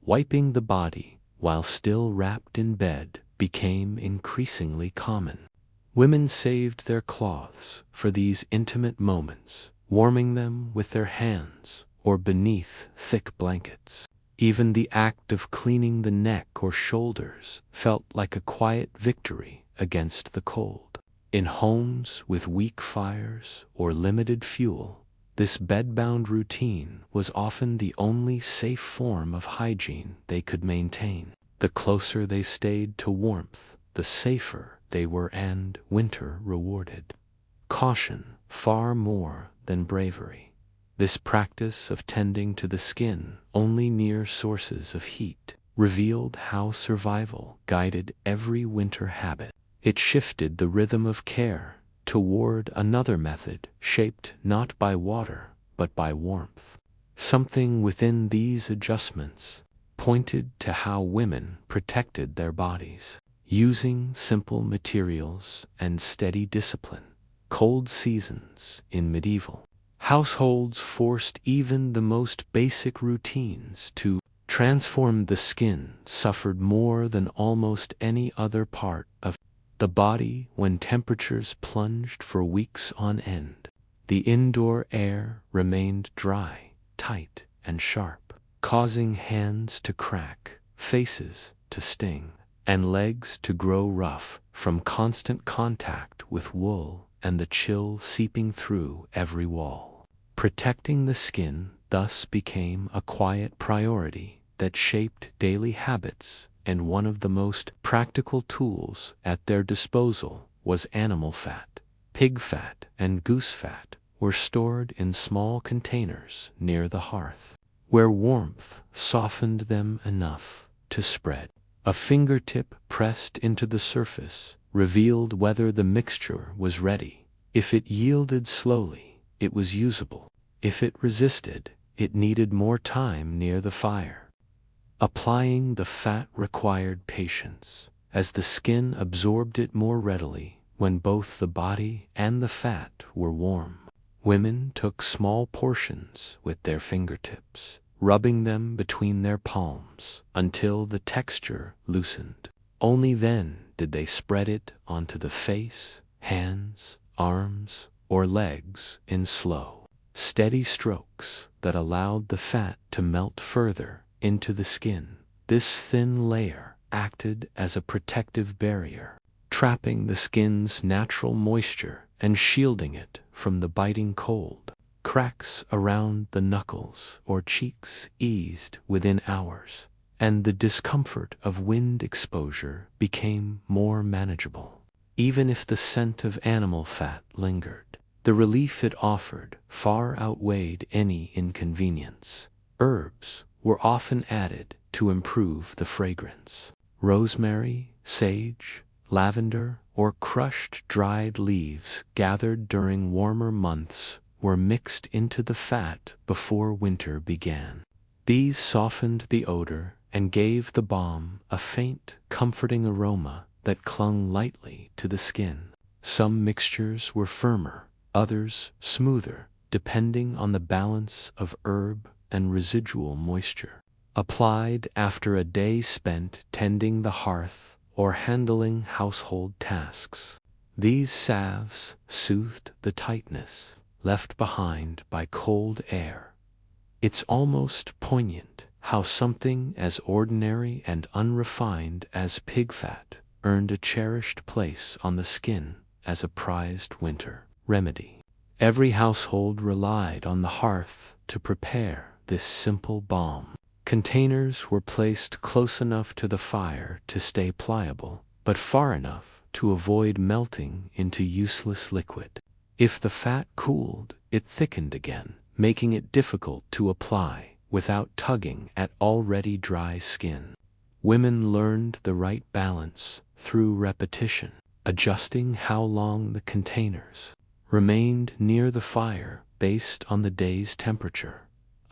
Wiping the body while still wrapped in bed became increasingly common. Women saved their cloths for these intimate moments, warming them with their hands or beneath thick blankets. Even the act of cleaning the neck or shoulders felt like a quiet victory against the cold. In homes with weak fires or limited fuel, this bedbound routine was often the only safe form of hygiene they could maintain. The closer they stayed to warmth, the safer they were, and winter rewarded caution far more than bravery. This practice of tending to the skin only near sources of heat revealed how survival guided every winter habit. It shifted the rhythm of care toward another method shaped not by water but by warmth. Something within these adjustments pointed to how women protected their bodies. Using simple materials and steady discipline, cold seasons in medieval households forced even the most basic routines to transform. The skin suffered more than almost any other part of the body when temperatures plunged for weeks on end. The indoor air remained dry, tight, and sharp, causing hands to crack, faces to sting, and legs to grow rough from constant contact with wool and the chill seeping through every wall. Protecting the skin thus became a quiet priority that shaped daily habits and one of the most practical tools at their disposal was animal fat. Pig fat and goose fat were stored in small containers near the hearth, where warmth softened them enough to spread. A fingertip pressed into the surface revealed whether the mixture was ready. If it yielded slowly, it was usable. If it resisted, it needed more time near the fire. Applying the fat required patience, as the skin absorbed it more readily when both the body and the fat were warm. Women took small portions with their fingertips, rubbing them between their palms until the texture loosened. Only then did they spread it onto the face, hands, arms, or legs in slow, steady strokes that allowed the fat to melt further into the skin. This thin layer acted as a protective barrier, trapping the skin's natural moisture and shielding it from the biting cold. Cracks around the knuckles or cheeks eased within hours, and the discomfort of wind exposure became more manageable. Even if the scent of animal fat lingered, the relief it offered far outweighed any inconvenience. Herbs were often added to improve the fragrance. Rosemary, sage, lavender, or crushed dried leaves gathered during warmer months were mixed into the fat before winter began. These softened the odor and gave the balm a faint, comforting aroma that clung lightly to the skin. Some mixtures were firmer, others smoother, depending on the balance of herb and residual moisture. Applied after a day spent tending the hearth or handling household tasks, these salves soothed the tightness left behind by cold air. It's almost poignant how something as ordinary and unrefined as pig fat earned a cherished place on the skin as a prized winter remedy. Every household relied on the hearth to prepare this simple balm. Containers were placed close enough to the fire to stay pliable, but far enough to avoid melting into useless liquid. If the fat cooled, it thickened again, making it difficult to apply without tugging at already dry skin. Women learned the right balance through repetition, adjusting how long the containers remained near the fire based on the day's temperature.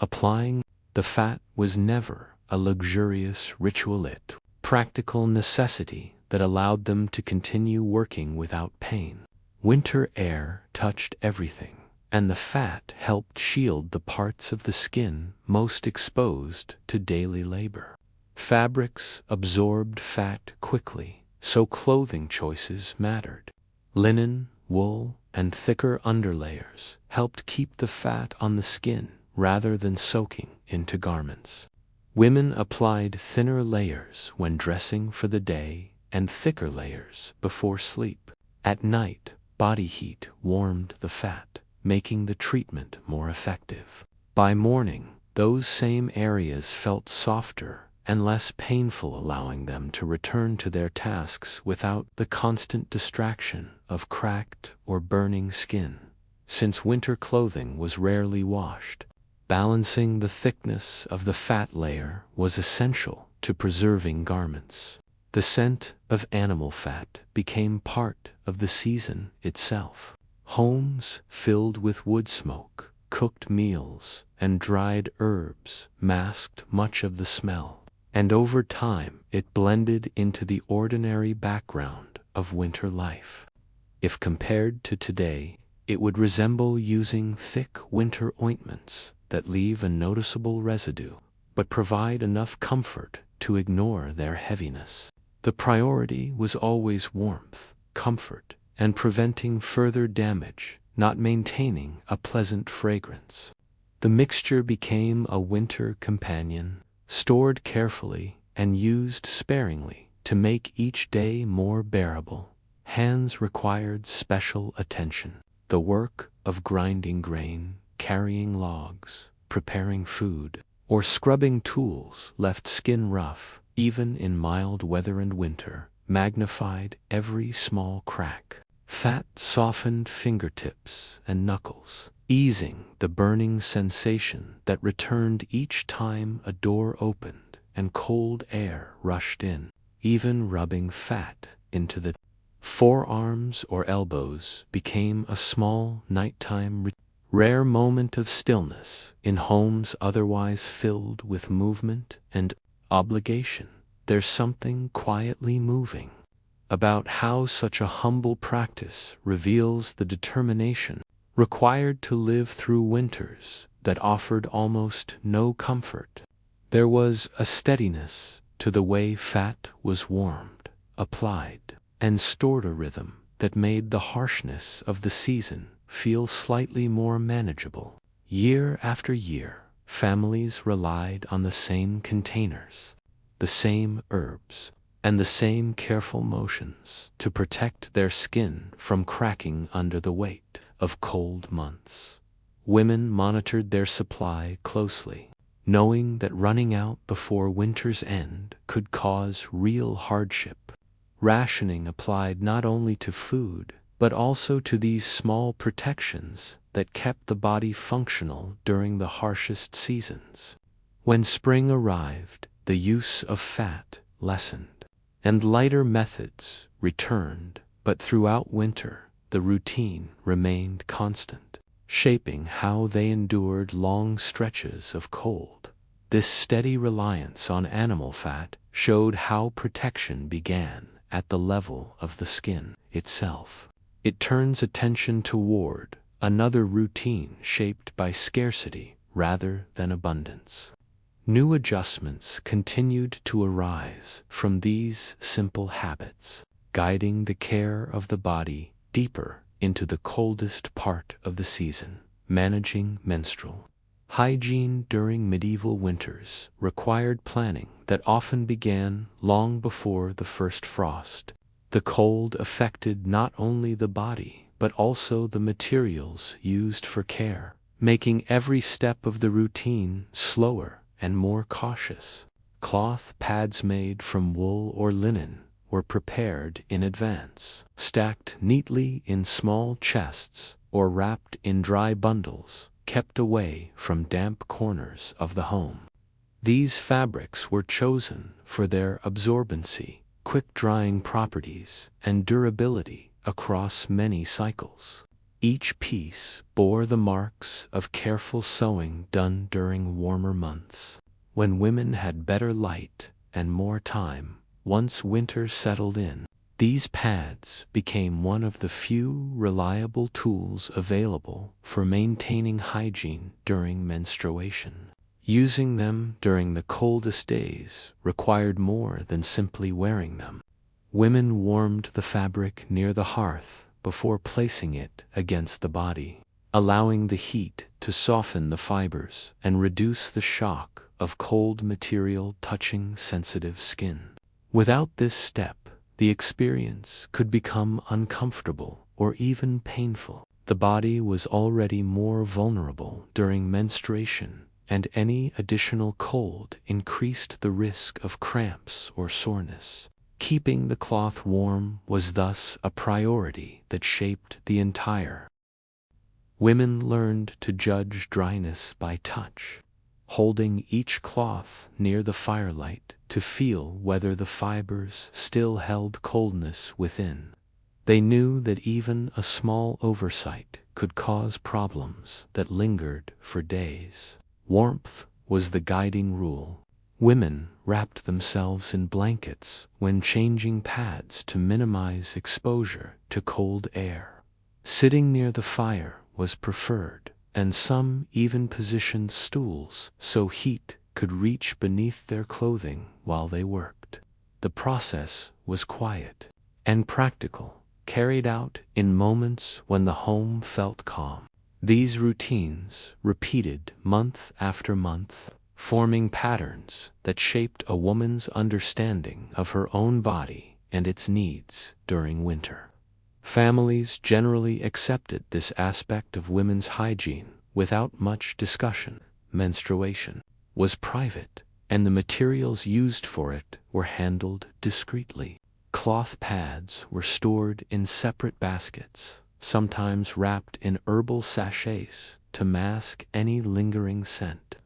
Applying the fat was never a luxurious ritualite, practical necessity that allowed them to continue working without pain. Winter air touched everything, and the fat helped shield the parts of the skin most exposed to daily labor. Fabrics absorbed fat quickly, so clothing choices mattered. Linen, wool, and thicker underlayers helped keep the fat on the skin rather than soaking into garments. Women applied thinner layers when dressing for the day and thicker layers before sleep. At night, body heat warmed the fat, making the treatment more effective. By morning, those same areas felt softer and less painful, allowing them to return to their tasks without the constant distraction of cracked or burning skin. Since winter clothing was rarely washed, balancing the thickness of the fat layer was essential to preserving garments. The scent of animal fat became part of the season itself. Homes filled with wood smoke, cooked meals, and dried herbs masked much of the smell, and over time it blended into the ordinary background of winter life. If compared to today, it would resemble using thick winter ointments that leave a noticeable residue, but provide enough comfort to ignore their heaviness. The priority was always warmth, comfort, and preventing further damage, not maintaining a pleasant fragrance. The mixture became a winter companion, stored carefully and used sparingly to make each day more bearable. Hands required special attention. The work of grinding grain, carrying logs, preparing food, or scrubbing tools left skin rough, even in mild weather and winter, magnified every small crack. Fat softened fingertips and knuckles, easing the burning sensation that returned each time a door opened and cold air rushed in. Even rubbing fat into the forearms or elbows became a small nighttime rare moment of stillness in homes otherwise filled with movement and obligation. There's something quietly moving about how such a humble practice reveals the determination required to live through winters that offered almost no comfort. There was a steadiness to the way fat was warmed, applied, and stored, a rhythm that made the harshness of the season feel slightly more manageable. Year after year, families relied on the same containers, the same herbs, and the same careful motions to protect their skin from cracking under the weight of cold months. Women monitored their supply closely, knowing that running out before winter's end could cause real hardship. Rationing applied not only to food, but also to these small protections that kept the body functional during the harshest seasons. When spring arrived, the use of fat lessened, and lighter methods returned, but throughout winter, the routine remained constant, shaping how they endured long stretches of cold. This steady reliance on animal fat showed how protection began at the level of the skin itself. It turns attention toward another routine shaped by scarcity rather than abundance. New adjustments continued to arise from these simple habits, guiding the care of the body deeper into the coldest part of the season. Managing menstrual hygiene during medieval winters required planning that often began long before the first frost. The cold affected not only the body, but also the materials used for care, making every step of the routine slower and more cautious. Cloth pads made from wool or linen were prepared in advance, stacked neatly in small chests or wrapped in dry bundles, kept away from damp corners of the home. These fabrics were chosen for their absorbency, quick-drying properties, and durability across many cycles. Each piece bore the marks of careful sewing done during warmer months, when women had better light and more time. Once winter settled in, these pads became one of the few reliable tools available for maintaining hygiene during menstruation. Using them during the coldest days required more than simply wearing them. Women warmed the fabric near the hearth before placing it against the body, allowing the heat to soften the fibers and reduce the shock of cold material touching sensitive skin. Without this step, the experience could become uncomfortable or even painful. The body was already more vulnerable during menstruation, and any additional cold increased the risk of cramps or soreness. Keeping the cloth warm was thus a priority that shaped the entire. Women learned to judge dryness by touch, holding each cloth near the firelight to feel whether the fibers still held coldness within. They knew that even a small oversight could cause problems that lingered for days. Warmth was the guiding rule. Women wrapped themselves in blankets when changing pads to minimize exposure to cold air. Sitting near the fire was preferred, and some even positioned stools so heat could reach beneath their clothing while they worked. The process was quiet and practical, carried out in moments when the home felt calm. These routines, repeated month after month, forming patterns that shaped a woman's understanding of her own body and its needs during winter. Families generally accepted this aspect of women's hygiene without much discussion. Menstruation was private, and the materials used for it were handled discreetly. Cloth pads were stored in separate baskets, sometimes wrapped in herbal sachets to mask any lingering scent.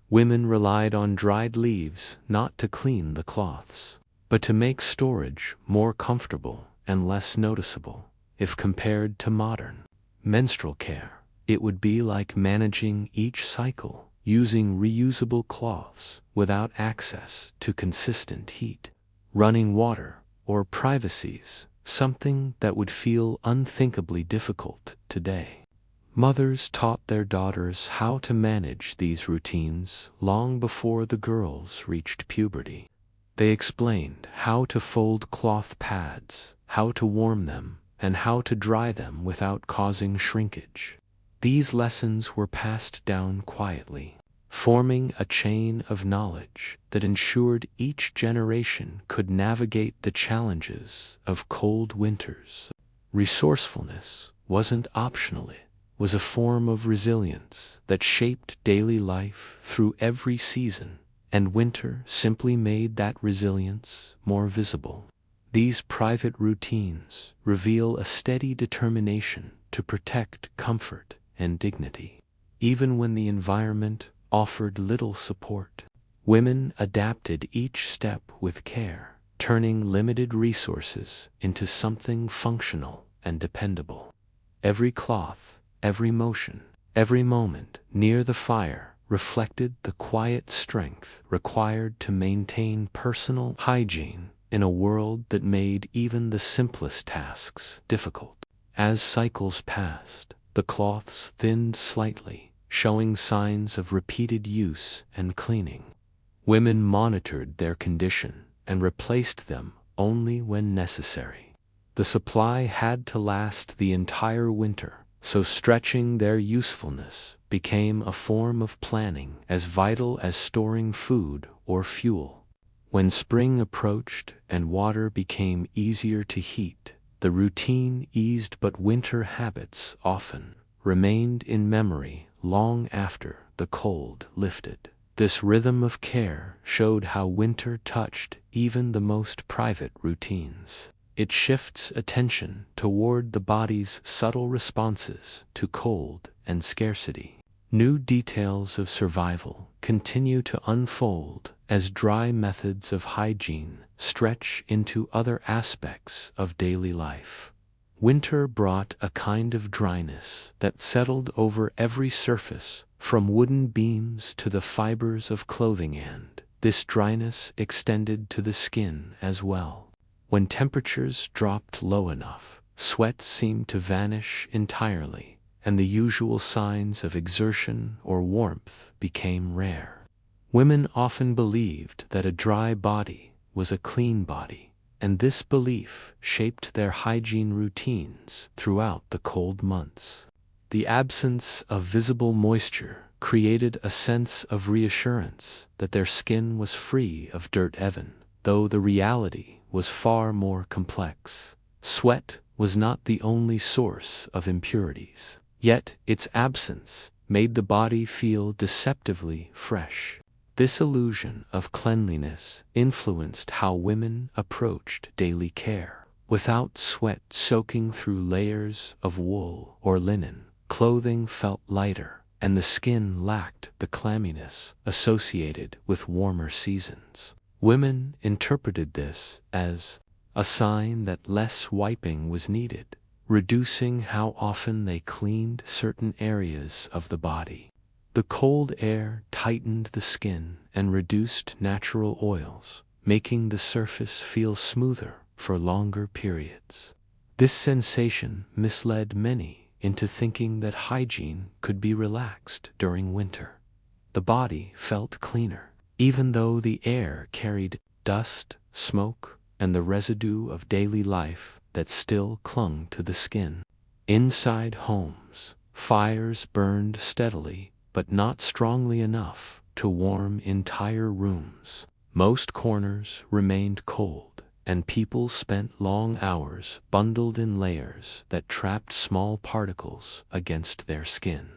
Women relied on dried leaves not to clean the cloths, but to make storage more comfortable and less noticeable. If compared to modern menstrual care, it would be like managing each cycle using reusable cloths without access to consistent heat, running water, or privacies, something that would feel unthinkably difficult today. Mothers taught their daughters how to manage these routines long before the girls reached puberty. They explained how to fold cloth pads, how to warm them, and how to dry them without causing shrinkage. These lessons were passed down quietly, forming a chain of knowledge that ensured each generation could navigate the challenges of cold winters. Resourcefulness wasn't optional, it was a form of resilience that shaped daily life through every season, and winter simply made that resilience more visible. These private routines reveal a steady determination to protect comfort and dignity. Even when the environment offered little support, women adapted each step with care, turning limited resources into something functional and dependable. Every cloth, every motion, every moment near the fire reflected the quiet strength required to maintain personal hygiene in a world that made even the simplest tasks difficult. As cycles passed, the cloths thinned slightly, showing signs of repeated use and cleaning. Women monitored their condition and replaced them only when necessary. The supply had to last the entire winter, so stretching their usefulness became a form of planning as vital as storing food or fuel. When spring approached and water became easier to heat, the routine eased, but winter habits often remained in memory long after the cold lifted. This rhythm of care showed how winter touched even the most private routines. It shifts attention toward the body's subtle responses to cold and scarcity. New details of survival continue to unfold as dry methods of hygiene stretch into other aspects of daily life. Winter brought a kind of dryness that settled over every surface, from wooden beams to the fibers of clothing, and this dryness extended to the skin as well. When temperatures dropped low enough, sweat seemed to vanish entirely, and the usual signs of exertion or warmth became rare. Women often believed that a dry body was a clean body, and this belief shaped their hygiene routines throughout the cold months. The absence of visible moisture created a sense of reassurance that their skin was free of dirt, even though the reality was far more complex. Sweat was not the only source of impurities, yet its absence made the body feel deceptively fresh. This illusion of cleanliness influenced how women approached daily care. Without sweat soaking through layers of wool or linen, clothing felt lighter, and the skin lacked the clamminess associated with warmer seasons. Women interpreted this as a sign that less wiping was needed, reducing how often they cleaned certain areas of the body. The cold air tightened the skin and reduced natural oils, making the surface feel smoother for longer periods. This sensation misled many into thinking that hygiene could be relaxed during winter. The body felt cleaner, even though the air carried dust, smoke, and the residue of daily life that still clung to the skin. Inside homes, fires burned steadily, but not strongly enough to warm entire rooms. Most corners remained cold, and people spent long hours bundled in layers that trapped small particles against their skin.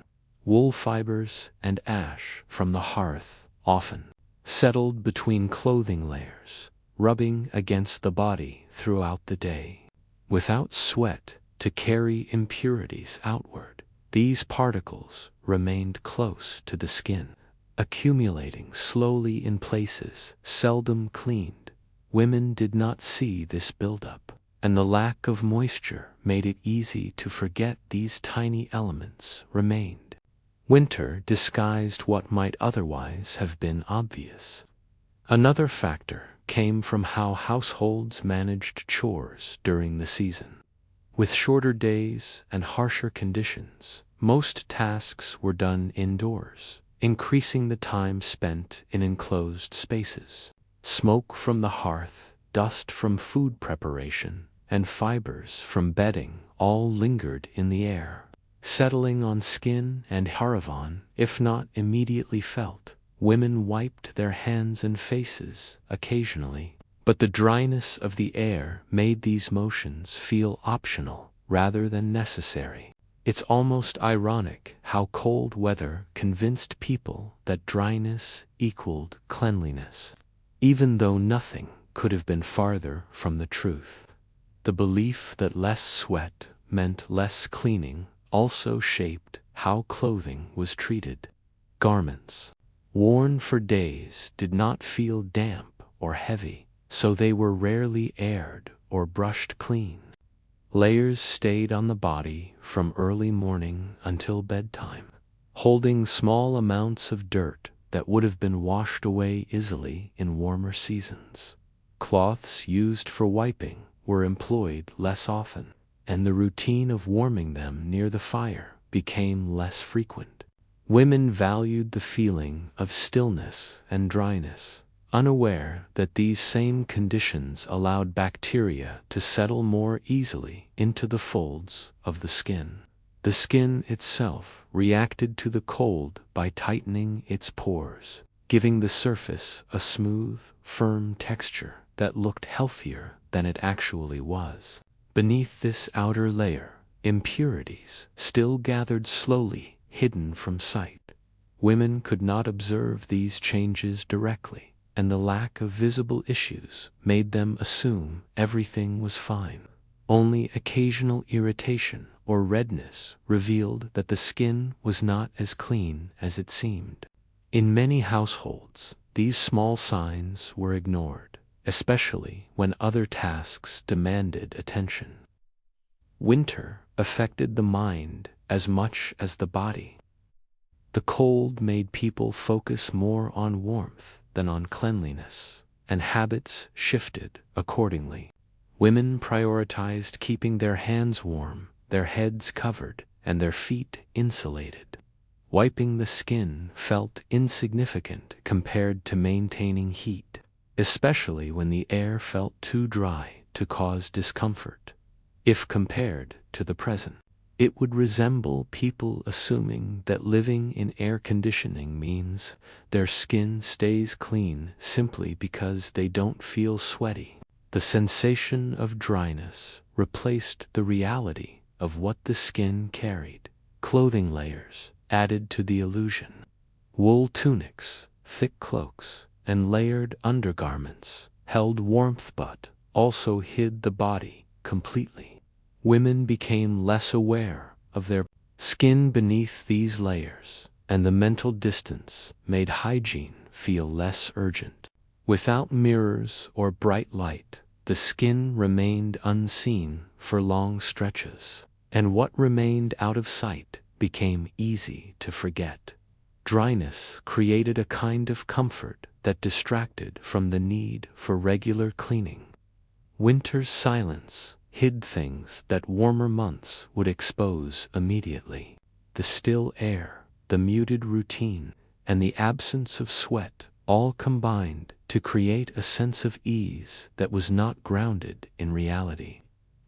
Wool fibers and ash from the hearth often settled between clothing layers, rubbing against the body throughout the day. Without sweat to carry impurities outward, these particles remained close to the skin, accumulating slowly in places seldom cleaned. Women did not see this buildup, and the lack of moisture made it easy to forget these tiny elements remained. Winter disguised what might otherwise have been obvious. Another factor came from how households managed chores during the season. With shorter days and harsher conditions, most tasks were done indoors, increasing the time spent in enclosed spaces. Smoke from the hearth, dust from food preparation, and fibers from bedding all lingered in the air, settling on skin and haravan, if not immediately felt. Women wiped their hands and faces occasionally, but the dryness of the air made these motions feel optional rather than necessary. It's almost ironic how cold weather convinced people that dryness equaled cleanliness, even though nothing could have been farther from the truth. The belief that less sweat meant less cleaning also shaped how clothing was treated. Garments worn for days did not feel damp or heavy, so they were rarely aired or brushed clean. Layers stayed on the body from early morning until bedtime, holding small amounts of dirt that would have been washed away easily in warmer seasons. Cloths used for wiping were employed less often, and the routine of warming them near the fire became less frequent. Women valued the feeling of stillness and dryness, unaware that these same conditions allowed bacteria to settle more easily into the folds of the skin. The skin itself reacted to the cold by tightening its pores, giving the surface a smooth, firm texture that looked healthier than it actually was. Beneath this outer layer, impurities still gathered slowly, hidden from sight. Women could not observe these changes directly, and the lack of visible issues made them assume everything was fine. Only occasional irritation or redness revealed that the skin was not as clean as it seemed. In many households, these small signs were ignored, especially when other tasks demanded attention. Winter affected the mind as much as the body. The cold made people focus more on warmth than on cleanliness, and habits shifted accordingly. Women prioritized keeping their hands warm, their heads covered, and their feet insulated. Wiping the skin felt insignificant compared to maintaining heat, especially when the air felt too dry to cause discomfort. If compared to the present, it would resemble people assuming that living in air conditioning means their skin stays clean simply because they don't feel sweaty. The sensation of dryness replaced the reality of what the skin carried. Clothing layers added to the illusion. Wool tunics, thick cloaks, and layered undergarments held warmth but also hid the body completely. Women became less aware of their skin beneath these layers, and the mental distance made hygiene feel less urgent. Without mirrors or bright light, the skin remained unseen for long stretches, and what remained out of sight became easy to forget. Dryness created a kind of comfort that distracted from the need for regular cleaning. Winter's silence hid things that warmer months would expose immediately. The still air, the muted routine, and the absence of sweat all combined to create a sense of ease that was not grounded in reality.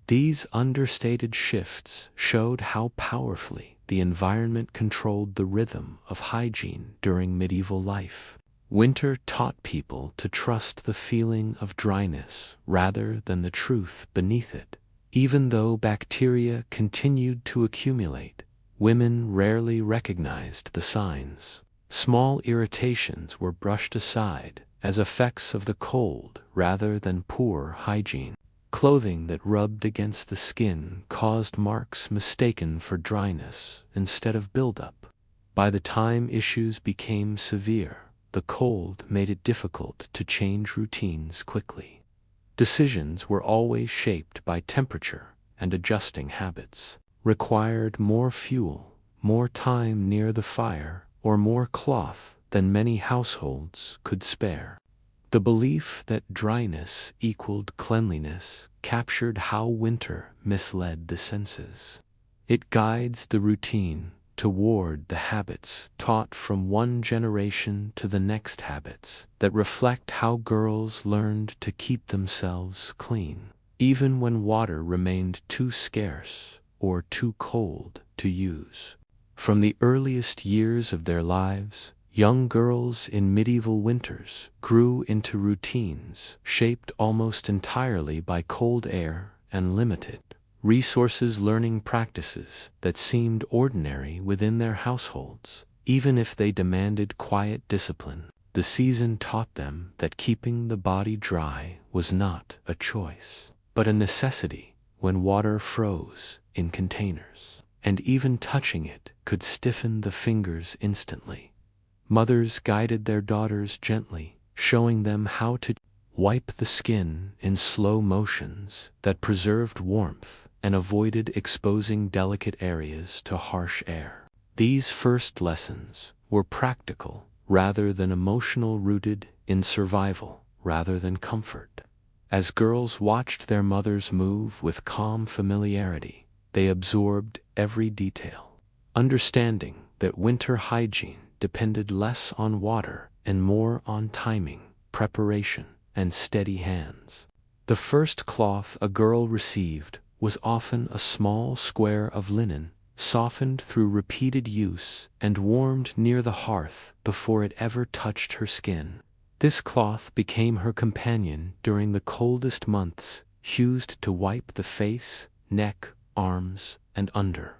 These understated shifts showed how powerfully the environment controlled the rhythm of hygiene during medieval life. Winter taught people to trust the feeling of dryness rather than the truth beneath it. Even though bacteria continued to accumulate, women rarely recognized the signs. Small irritations were brushed aside as effects of the cold rather than poor hygiene. Clothing that rubbed against the skin caused marks mistaken for dryness instead of buildup. By the time issues became severe, the cold made it difficult to change routines quickly. Decisions were always shaped by temperature, and adjusting habits required more fuel, more time near the fire, or more cloth than many households could spare. The belief that dryness equaled cleanliness captured how winter misled the senses. It guides the routine toward the habits taught from one generation to the next, habits that reflect how girls learned to keep themselves clean, even when water remained too scarce or too cold to use. From the earliest years of their lives, young girls in medieval winters grew into routines shaped almost entirely by cold air and limited resources, learning practices that seemed ordinary within their households. Even if they demanded quiet discipline, the season taught them that keeping the body dry was not a choice, but a necessity. When water froze in containers, and even touching it could stiffen the fingers instantly, mothers guided their daughters gently, showing them how to wipe the skin in slow motions that preserved warmth and avoided exposing delicate areas to harsh air. These first lessons were practical rather than emotional, rooted in survival rather than comfort. As girls watched their mothers move with calm familiarity, they absorbed every detail, understanding that winter hygiene depended less on water and more on timing, preparation, and steady hands. The first cloth a girl received was often a small square of linen, softened through repeated use and warmed near the hearth before it ever touched her skin. This cloth became her companion during the coldest months, used to wipe the face, neck, arms, and under